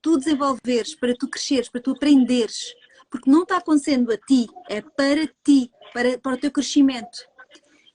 tu desenvolveres, para tu cresceres, para tu aprenderes. Porque não está acontecendo a ti, é para ti, para o teu crescimento.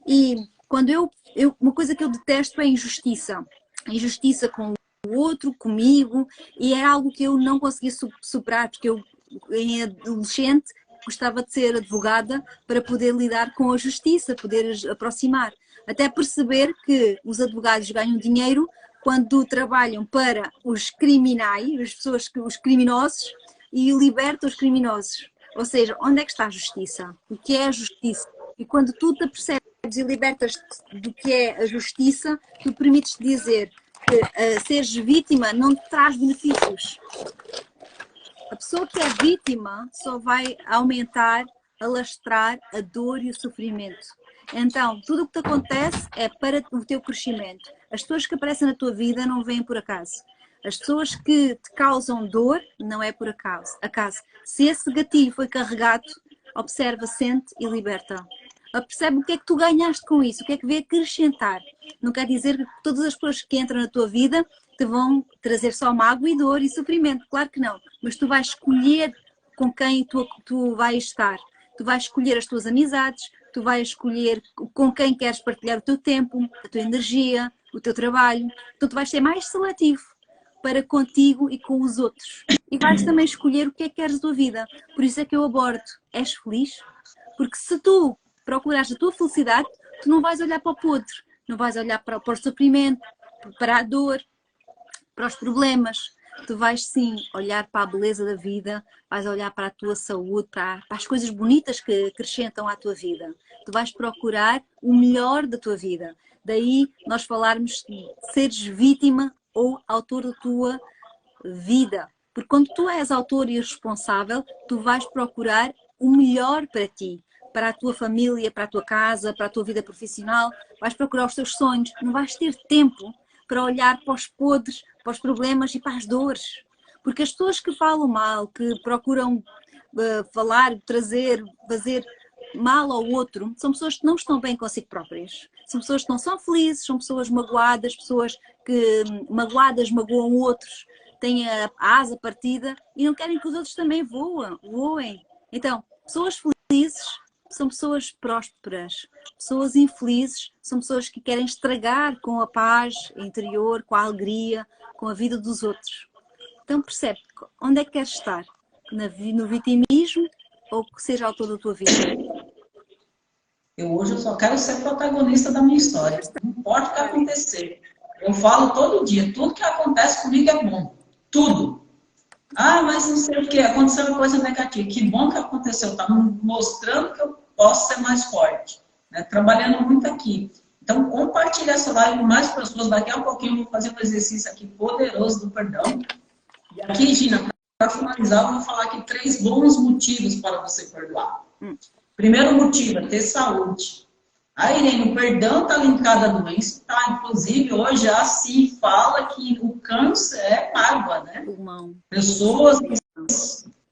E quando uma coisa que eu detesto é a injustiça. A injustiça com o outro, comigo, e é algo que eu não conseguia superar, porque eu, em adolescente, gostava de ser advogada para poder lidar com a justiça, poder aproximar. Até perceber que os advogados ganham dinheiro quando trabalham para os criminais, as pessoas, os criminosos, e libertam os criminosos. Ou seja, onde é que está a justiça? O que é a justiça? E quando tu te percebes e libertas do que é a justiça, tu permites-te dizer que seres vítima não te traz benefícios. A pessoa que é vítima só vai aumentar, alastrar a dor e o sofrimento. Então, tudo o que te acontece é para o teu crescimento. As pessoas que aparecem na tua vida não vêm por acaso. As pessoas que te causam dor não é por acaso. Se esse gatilho foi carregado, observa, sente e liberta. Percebe o que é que tu ganhaste com isso, o que é que veio acrescentar. Não quer dizer que todas as pessoas que entram na tua vida te vão trazer só mágoa e dor e sofrimento, claro que não. Mas tu vais escolher com quem tu vais estar. Tu vais escolher as tuas amizades, tu vais escolher com quem queres partilhar o teu tempo, a tua energia, o teu trabalho. Então tu vais ser mais seletivo para contigo e com os outros. E vais também escolher o que é que queres da tua vida. Por isso é que eu abordo. És feliz? Porque se tu procurares a tua felicidade, tu não vais olhar para o podre, não vais olhar para o sofrimento, para a dor, para os problemas. Tu vais sim olhar para a beleza da vida, vais olhar para a tua saúde, para as coisas bonitas que acrescentam à tua vida. Tu vais procurar o melhor da tua vida. Daí nós falarmos de seres vítima ou autor da tua vida. Porque quando tu és autor e responsável, tu vais procurar o melhor para ti, para a tua família, para a tua casa, para a tua vida profissional. Vais procurar os teus sonhos. Não vais ter tempo para olhar para os podres, para os problemas e para as dores. Porque as pessoas que falam mal, que procuram falar, trazer, fazer mal ao outro, são pessoas que não estão bem consigo próprias. São pessoas que não são felizes, são pessoas magoadas, pessoas que magoadas magoam outros. têm a asa partida e não querem que os outros também voem. Então, pessoas felizes são pessoas prósperas. Pessoas infelizes são pessoas que querem estragar com a paz interior, com a alegria, com a vida dos outros. Então percebe onde é que queres estar? No vitimismo ou que seja autor da tua vida? Hoje eu só quero ser protagonista da minha história. Não importa o que acontecer. Eu falo todo dia, tudo que acontece comigo é bom. Tudo. Ah, mas não sei o que, aconteceu uma coisa negativa. Que bom que aconteceu, está mostrando que eu posso ser mais forte. Né? Trabalhando muito aqui. Então, compartilhe essa live com mais pessoas. Daqui a pouquinho eu vou fazer um exercício aqui poderoso do perdão. E aqui, Gina, para finalizar, eu vou falar aqui 3 bons motivos para você perdoar. Primeiro motivo é ter saúde. A Irene, o perdão está linkado à doença, tá? Inclusive, hoje já se fala que o câncer é mágoa, né? Pessoas que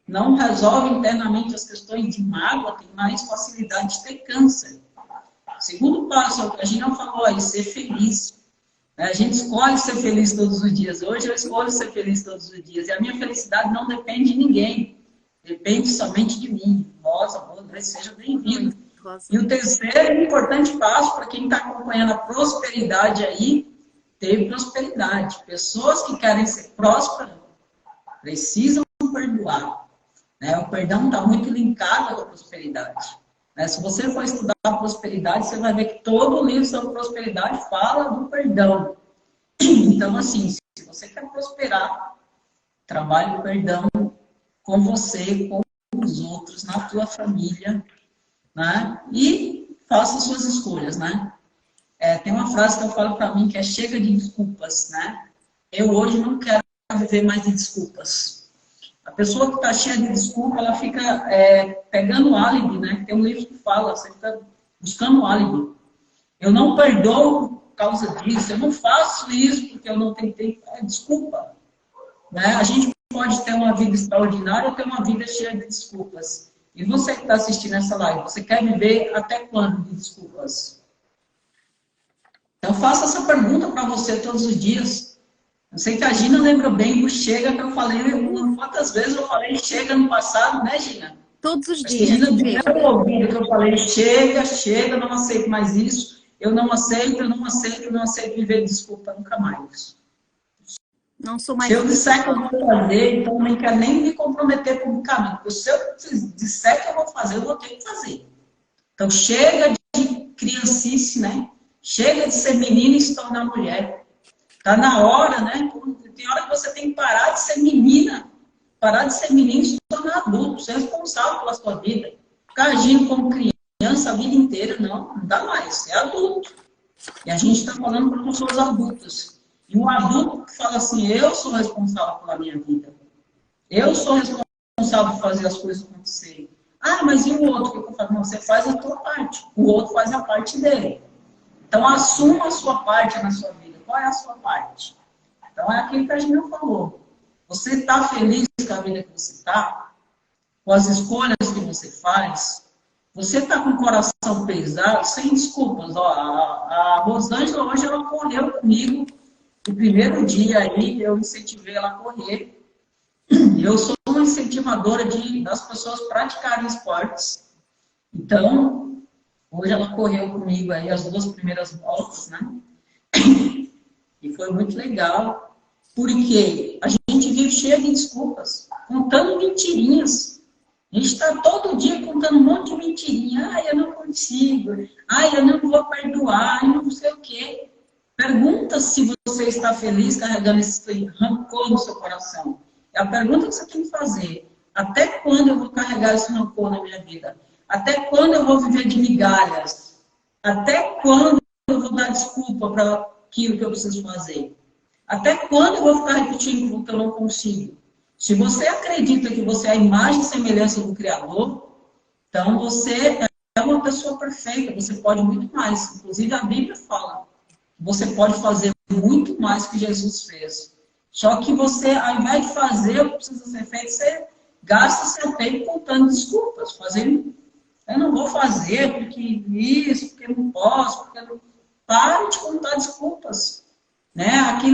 não resolvem internamente as questões de mágoa têm mais facilidade de ter câncer. Segundo passo, é o que a Gina falou aí, ser feliz. A gente escolhe ser feliz todos os dias. Hoje eu escolho ser feliz todos os dias. E a minha felicidade não depende de ninguém. Depende somente de mim. Rosa, boa noite, seja bem-vindo. E o terceiro e importante passo para quem está acompanhando a prosperidade aí, ter prosperidade. Pessoas que querem ser prósperas precisam perdoar. Né? O perdão está muito linkado à prosperidade. Né? Se você for estudar a prosperidade, você vai ver que todo o livro sobre prosperidade fala do perdão. Então, assim, se você quer prosperar, trabalhe o perdão com você, com os outros, na tua família, né? E faça suas escolhas, né? Tem uma frase que eu falo para mim que é chega de desculpas, né? Eu hoje não quero viver mais de desculpas. A pessoa que está cheia de desculpa, ela fica pegando álibi, né? Tem um livro que fala, você fica buscando álibi. Eu não perdoo por causa disso, eu não faço isso porque eu não tentei. Desculpa. Né? A gente pode ter uma vida extraordinária ou ter uma vida cheia de desculpas. E você que está assistindo essa live, você quer viver até quando de desculpas? Então faça essa pergunta para você todos os dias. Eu sei que a Gina lembra bem do chega que eu falei, quantas vezes eu falei chega no passado, né, Gina? Todos os dias. Gina Gina ouvido que eu falei chega, não aceito mais isso, eu não aceito viver de desculpa nunca mais. Não sou mais. Se eu disser que eu vou fazer, então nem quero nem me comprometer publicamente. Porque se eu disser que eu vou fazer, eu vou ter que fazer. Então chega de criancice, né? Chega de ser menina e se tornar mulher. Tá na hora, né? Tem hora que você tem que parar de ser menina, parar de ser menino e se tornar adulto, ser responsável pela sua vida. Ficar agindo como criança a vida inteira, não dá mais. É adulto. E a gente está falando para pessoas adultas. E um adulto que fala assim, eu sou responsável pela minha vida. Eu sou responsável por fazer as coisas acontecerem. Ah, mas e o outro? O que eu falo? Não, você faz a tua parte. O outro faz a parte dele. Então, assuma a sua parte na sua vida. Qual é a sua parte? Então, é aquilo que a gente falou. Você está feliz com a vida que você está? Com as escolhas que você faz? Você está com o coração pesado? Sem desculpas. Ó, a Rosângela hoje ela correu comigo. O primeiro dia aí, eu incentivei ela a correr. Eu sou uma incentivadora das pessoas praticarem esportes. Então, hoje ela correu comigo aí as 2 primeiras voltas, né? E foi muito legal, porque a gente vive cheio de desculpas, contando mentirinhas. A gente está todo dia contando um monte de mentirinha. Ah, eu não consigo. Ah, eu não vou perdoar. Eu não sei o quê. Pergunta se você está feliz carregando esse rancor no seu coração. É a pergunta que você tem que fazer. Até quando eu vou carregar esse rancor na minha vida? Até quando eu vou viver de migalhas? Até quando eu vou dar desculpa para aquilo que eu preciso fazer? Até quando eu vou ficar repetindo o que eu não consigo? Se você acredita que você é a imagem e semelhança do Criador, então você é uma pessoa perfeita, você pode muito mais. Inclusive a Bíblia fala. Você pode fazer muito mais que Jesus fez. Só que você, ao invés de fazer o que precisa ser feito, você gasta seu tempo contando desculpas. Fazendo, eu não vou fazer porque isso, porque não posso, porque não... Pare de contar desculpas. Né? Aqui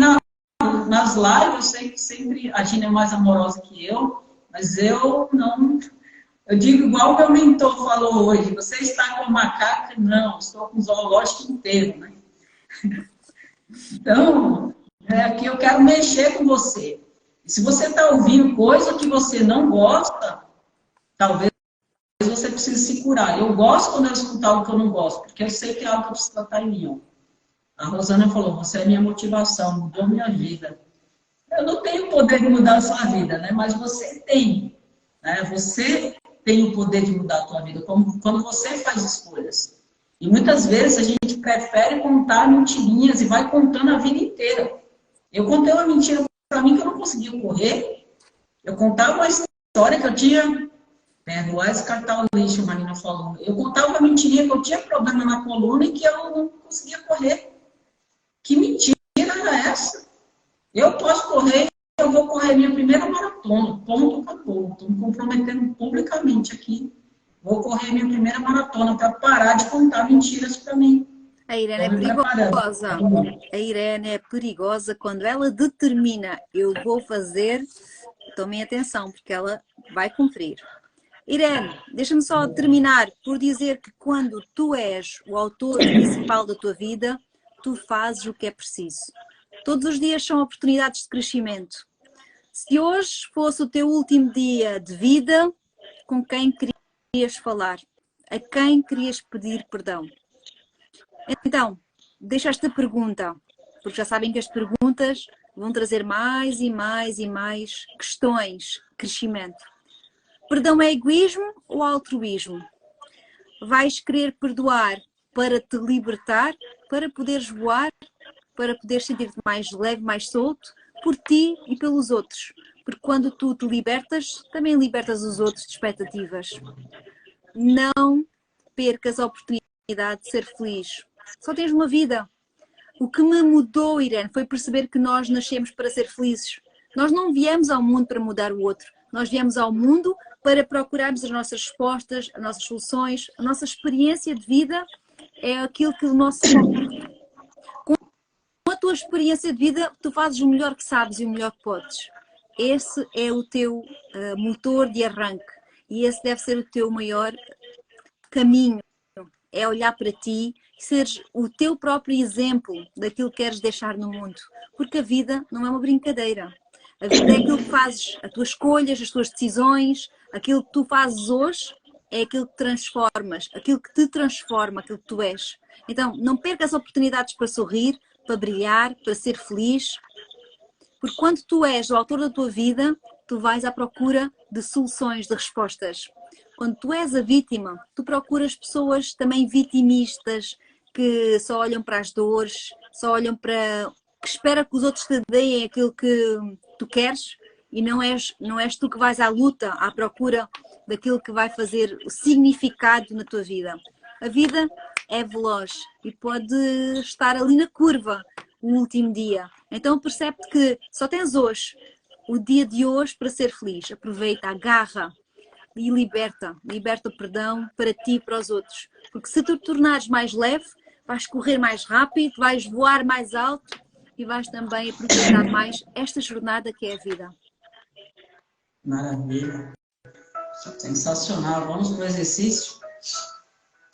nas lives, eu sei que sempre a Gina é mais amorosa que eu, mas eu não... Eu digo igual o meu mentor falou hoje, você está com a macaca? Não, estou com o zoológico inteiro, né? Então, aqui eu quero mexer com você. E se você está ouvindo coisa que você não gosta, talvez você precise se curar. Eu gosto quando eu escuto algo que eu não gosto, porque eu sei que é algo que eu preciso tratar em mim. Ó. A Rosana falou, você é minha motivação, mudou minha vida. Eu não tenho o poder de mudar a sua vida, né? Mas você tem. Né? Você tem o poder de mudar a sua vida, quando você faz escolhas. E muitas vezes a gente prefere contar mentirinhas e vai contando a vida inteira. Eu contei uma mentira para mim que eu não conseguia correr. Eu contava uma história que eu tinha... Perdoar e descartar o lixo, a Marina falou. Eu contava uma mentirinha que eu tinha problema na coluna e que eu não conseguia correr. Que mentira era essa? Eu posso correr, eu vou correr minha primeira maratona. Ponto, acabou. Estou me comprometendo publicamente aqui. Vou correr minha primeira maratona para parar de contar mentiras para mim. A Irene é perigosa. A Irene é perigosa quando ela determina, eu vou fazer, tomem atenção, porque ela vai cumprir. Irene, deixa-me só terminar por dizer que quando tu és o autor principal da tua vida, tu fazes o que é preciso. Todos os dias são oportunidades de crescimento. Se hoje fosse o teu último dia de vida, com quem querias falar? A quem querias pedir perdão? Então, deixa esta pergunta, porque já sabem que as perguntas vão trazer mais e mais e mais questões, crescimento. Perdão é egoísmo ou altruísmo? Vais querer perdoar para te libertar, para poderes voar, para poderes sentir-te mais leve, mais solto, por ti e pelos outros. Porque quando tu te libertas, também libertas os outros de expectativas. Não percas a oportunidade de ser feliz. Só tens uma vida. O que me mudou, Irene, foi perceber que nós nascemos para ser felizes. Nós não viemos ao mundo para mudar o outro. Nós viemos ao mundo para procurarmos as nossas respostas, as nossas soluções, a nossa experiência de vida é aquilo que o nosso foco. Com a tua experiência de vida, tu fazes o melhor que sabes e o melhor que podes. Esse é o teu motor de arranque e esse deve ser o teu maior caminho. É olhar para ti e seres o teu próprio exemplo daquilo que queres deixar no mundo. Porque a vida não é uma brincadeira. A vida é aquilo que fazes, as tuas escolhas, as tuas decisões, aquilo que tu fazes hoje é aquilo que transformas, aquilo que te transforma, aquilo que tu és. Então, não percas oportunidades para sorrir, para brilhar, para ser feliz. Porque quando tu és o autor da tua vida, tu vais à procura de soluções, de respostas. Quando tu és a vítima, tu procuras pessoas também vitimistas, que só olham para as dores, só olham para... que espera que os outros te deem aquilo que tu queres e não és tu que vais à luta, à procura daquilo que vai fazer o significado na tua vida. A vida é veloz e pode estar ali na curva o último dia. Então percebe que só tens hoje, o dia de hoje para ser feliz. Aproveita, agarra e liberta o perdão para ti e para os outros. Porque se tu te tornares mais leve, vais correr mais rápido, vais voar mais alto e vais também aproveitar mais esta jornada que é a vida. Maravilha. Sensacional. Vamos para o exercício.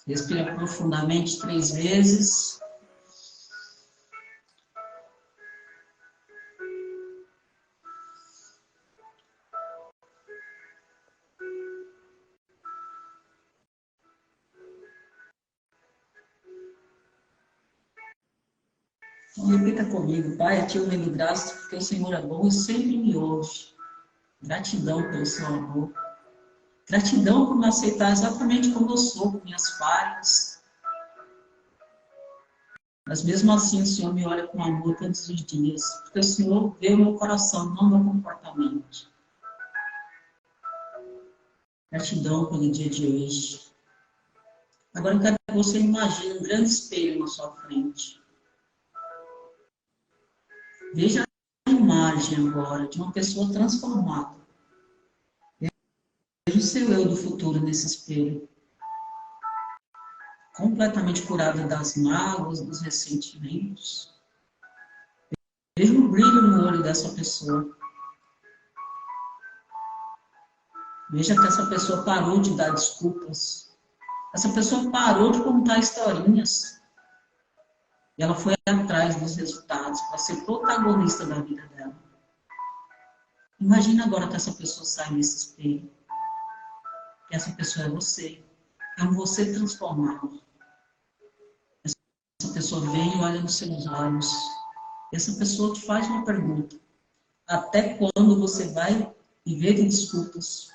Respira profundamente 3 vezes. Então, repita comigo. Pai, a ti eu rendo graças porque o Senhor é bom e sempre me ouve. Gratidão pelo seu amor. Gratidão por me aceitar exatamente como eu sou, com minhas falhas. Mas mesmo assim o Senhor me olha com amor todos os dias, porque o Senhor vê o meu coração, não o meu comportamento. Gratidão pelo dia de hoje. Agora eu quero que você imagine um grande espelho na sua frente. Veja a imagem agora de uma pessoa transformada. Veja o seu eu do futuro nesse espelho. Completamente curado das mágoas, dos ressentimentos. Veja o brilho no olho dessa pessoa. Veja que essa pessoa parou de dar desculpas. Essa pessoa parou de contar historinhas. E ela foi atrás dos resultados para ser protagonista da vida dela. Imagina agora que essa pessoa sai desse espelho. Que essa pessoa é você. É um você transformado. Essa pessoa vem e olha nos seus olhos. Essa pessoa te faz uma pergunta. Até quando você vai viver de desculpas?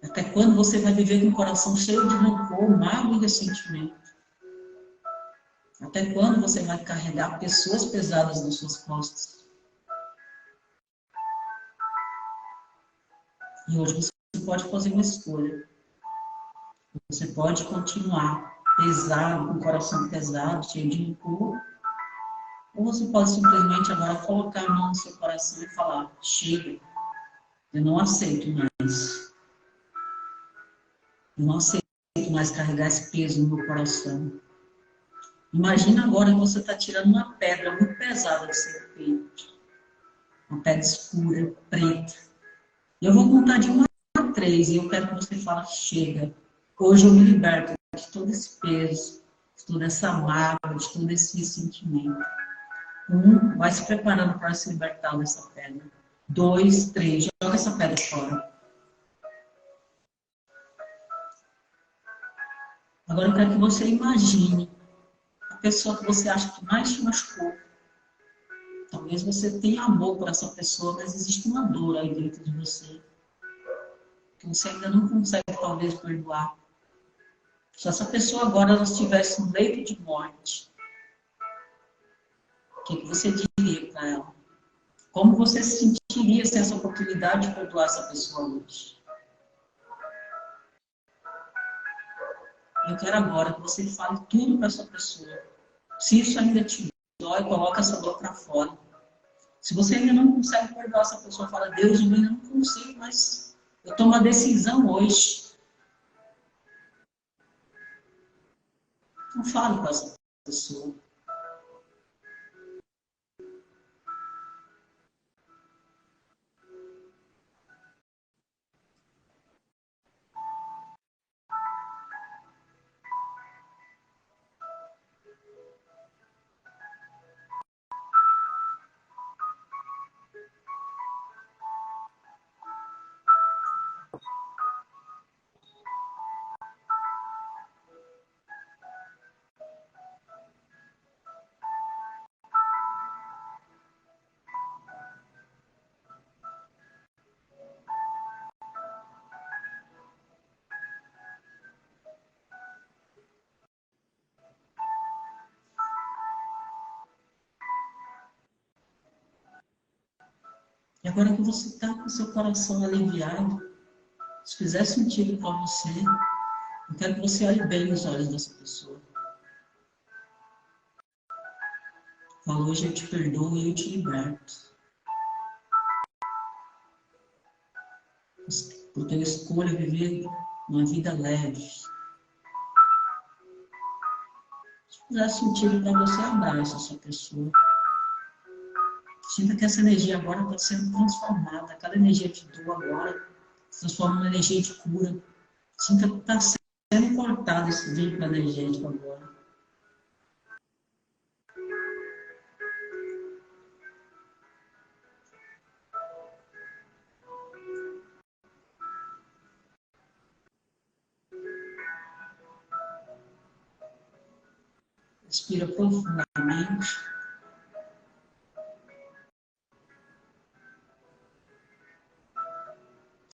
Até quando você vai viver com o coração cheio de rancor, mágoa e ressentimento? Até quando você vai carregar pessoas pesadas nas suas costas? E hoje você pode fazer uma escolha. Você pode continuar pesado, com o coração pesado, cheio de rancor, ou você pode simplesmente agora colocar a mão no seu coração e falar: chega, eu não aceito mais. Eu não aceito mais carregar esse peso no meu coração. Imagina agora que você está tirando uma pedra muito pesada do seu peito. Uma pedra escura, preta. E eu vou contar de 1 a 3 e eu quero que você fale: chega. Hoje eu me liberto de todo esse peso, de toda essa mágoa, de todo esse sentimento. 1, vai se preparando para se libertar dessa pedra. 2, 3, joga essa pedra fora. Agora eu quero que você imagine a pessoa que você acha que mais te machucou. Talvez você tenha amor por essa pessoa, mas existe uma dor aí dentro de você que você ainda não consegue, talvez, perdoar. Se essa pessoa agora ela estivesse no leito de morte, o que você diria para ela? Como você se sentiria sem essa oportunidade de perdoar essa pessoa hoje? Eu quero agora que você fale tudo para essa pessoa. Se isso ainda te dói, coloca essa dor para fora. Se você ainda não consegue perdoar essa pessoa, fala: Deus, eu ainda não consigo, mas eu tomo uma decisão hoje. Não fale com essa pessoa. E agora que você está com o seu coração aliviado, se fizer sentido para você, eu quero que você olhe bem nos olhos dessa pessoa. Fala: hoje eu te perdoo e eu te liberto. Porque eu escolho viver uma vida leve. Se fizer sentido para você, abraça essa pessoa. Sinta que essa energia agora está sendo transformada. Cada energia de dor agora se transforma numa energia de cura. Sinta que está sendo cortado esse vínculo energético agora. Respira profundamente.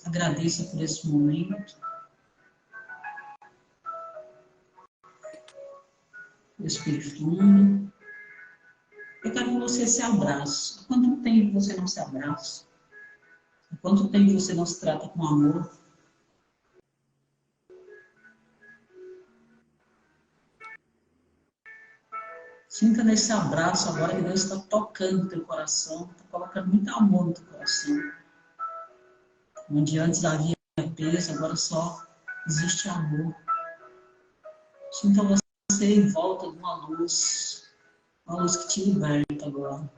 Agradeça por esse momento. Respire fundo. Eu quero que você se abrace. Há quanto tempo você não se abraça? Há quanto tempo você não se trata com amor? Sinta nesse abraço agora que Deus está tocando o teu coração, está colocando muito amor no teu coração. Onde antes havia peso, agora só existe amor. Sinta você em volta de uma luz que te liberta agora.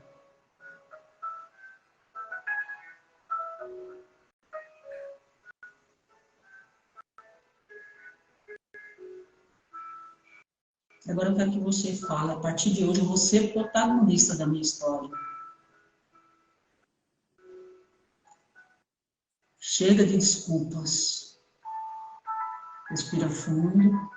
Agora eu quero que você fale, a partir de hoje eu vou ser protagonista da minha história. Chega de desculpas. Respira fundo.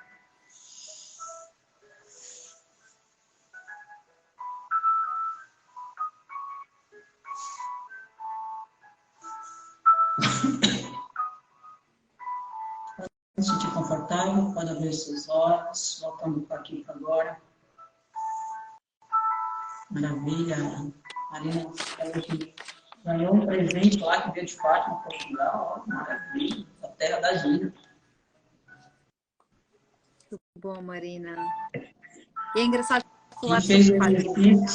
Se sentir confortável, pode abrir seus olhos, voltando para aqui para agora. Maravilha. Marina ganhou um presente lá que veio de Fátima, Portugal. Ó, maravilha. A terra da Gina. Muito bom, Marina. E é engraçado falar Quem fez o sobre Fátima.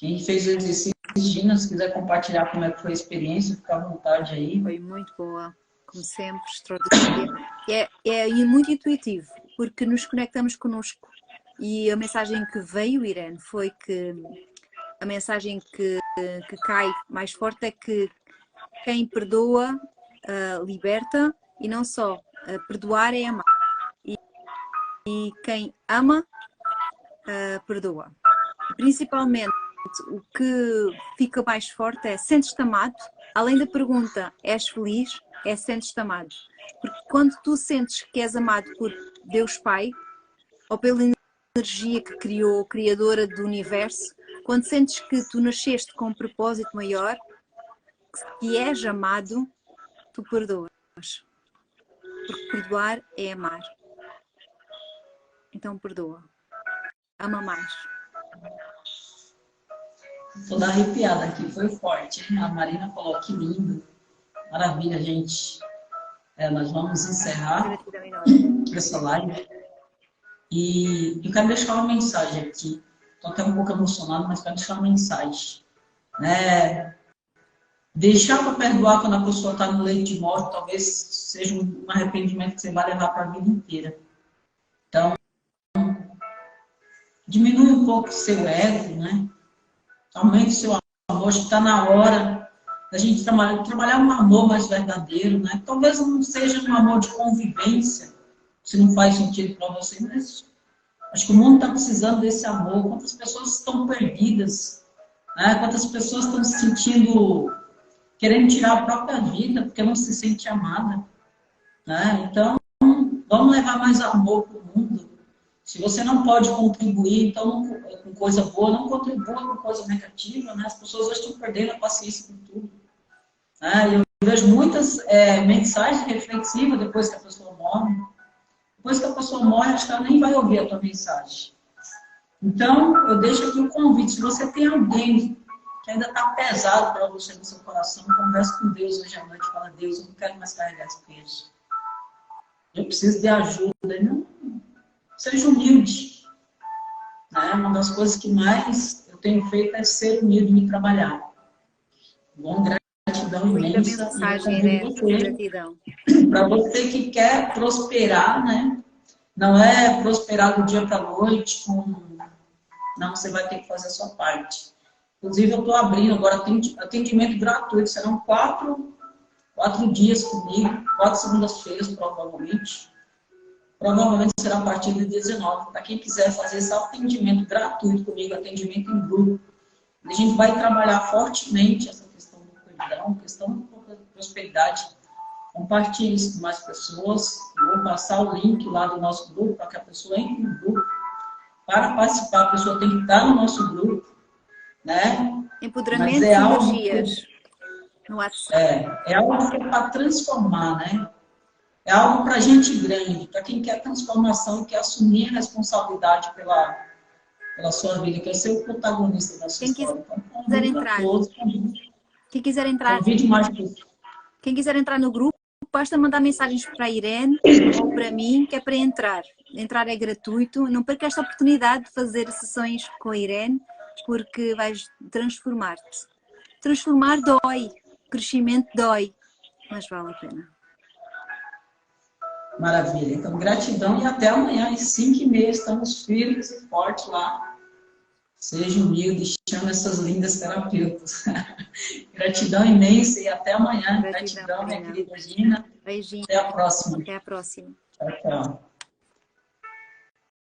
exercício, Gina, se quiser compartilhar como é que foi a experiência, fica à vontade aí. Foi muito boa, como sempre, extraordinária. É muito intuitivo, porque nos conectamos connosco. E a mensagem que veio, Irene, foi que a mensagem que cai mais forte é que quem perdoa liberta, e não só, perdoar é amar. E quem ama, perdoa. Principalmente, o que fica mais forte é: sentes-te amado? Além da pergunta, és feliz? É sentes-te amado. Porque quando tu sentes que és amado por Deus Pai, ou pela energia que criou, criadora do universo, quando sentes que tu nasceste com um propósito maior, que és amado, tu perdoas. Porque perdoar é amar. Então perdoa. Ama mais. Estou toda arrepiada aqui, foi forte. A Marina falou que lindo. Maravilha, gente. Nós vamos encerrar essa live. E eu quero deixar uma mensagem aqui. Estou até um pouco emocionado, mas quero deixar uma mensagem. Deixar para perdoar quando a pessoa está no leito de morte, talvez seja um arrependimento que você vai levar para a vida inteira. Então, diminui um pouco o seu ego, né? Aumente o seu amor. Acho que está na hora da gente trabalhar um amor mais verdadeiro, né? Talvez não seja um amor de convivência, se não faz sentido para você, mas acho que o mundo está precisando desse amor. Quantas pessoas estão perdidas, né? Quantas pessoas estão se sentindo, querendo tirar a própria vida, porque não se sente amada, né? Então, vamos levar mais amor para o mundo. Se você não pode contribuir, então, com coisa boa, não contribua com coisa negativa, né? As pessoas hoje estão perdendo a paciência com tudo. Eu vejo muitas mensagens reflexivas depois que a pessoa morre. Depois que a pessoa morre, acho que ela nem vai ouvir a tua mensagem. Então, eu deixo aqui o convite. Se você tem alguém que ainda está pesado para você no seu coração, converse com Deus hoje à noite. Fala: Deus, eu não quero mais carregar esse peso. Eu preciso de ajuda. Não, seja humilde. Uma das coisas que mais eu tenho feito é ser humilde e trabalhar. Bom, gratidão imensa. Gratidão. Para você que quer prosperar, né? Não é prosperar do dia para a noite. Não, você vai ter que fazer a sua parte. Inclusive, eu estou abrindo agora atendimento gratuito. Serão 4 dias comigo, 4 segundas-feiras, provavelmente. Provavelmente será a partir do dia 19. Para quem quiser fazer esse atendimento gratuito comigo, atendimento em grupo, a gente vai trabalhar fortemente essa questão do perdão, questão da prosperidade. Compartilhe isso com mais pessoas. Eu vou passar o link lá do nosso grupo para que a pessoa entre no grupo. Para participar, a pessoa tem que estar no nosso grupo, né? Empoderamento e energias no WhatsApp. É algo que é para transformar, né? É algo para gente grande, para quem quer transformação e quer assumir a responsabilidade pela sua vida, quer ser o protagonista da sua história. Quem quiser entrar no grupo, basta mandar mensagens para a Irene ou para mim, que é para entrar. Entrar é gratuito. Não perca esta oportunidade de fazer sessões com a Irene, porque vais transformar-te. Transformar dói, crescimento dói, mas vale a pena. Maravilha. Então, gratidão e até amanhã às 5h30. Estamos firmes e fortes lá. Seja humilde, chame essas lindas terapeutas. Gratidão imensa e até amanhã. Gratidão minha querida Gina. Beijinho. Até a próxima. Até a próxima. Tchau, tchau.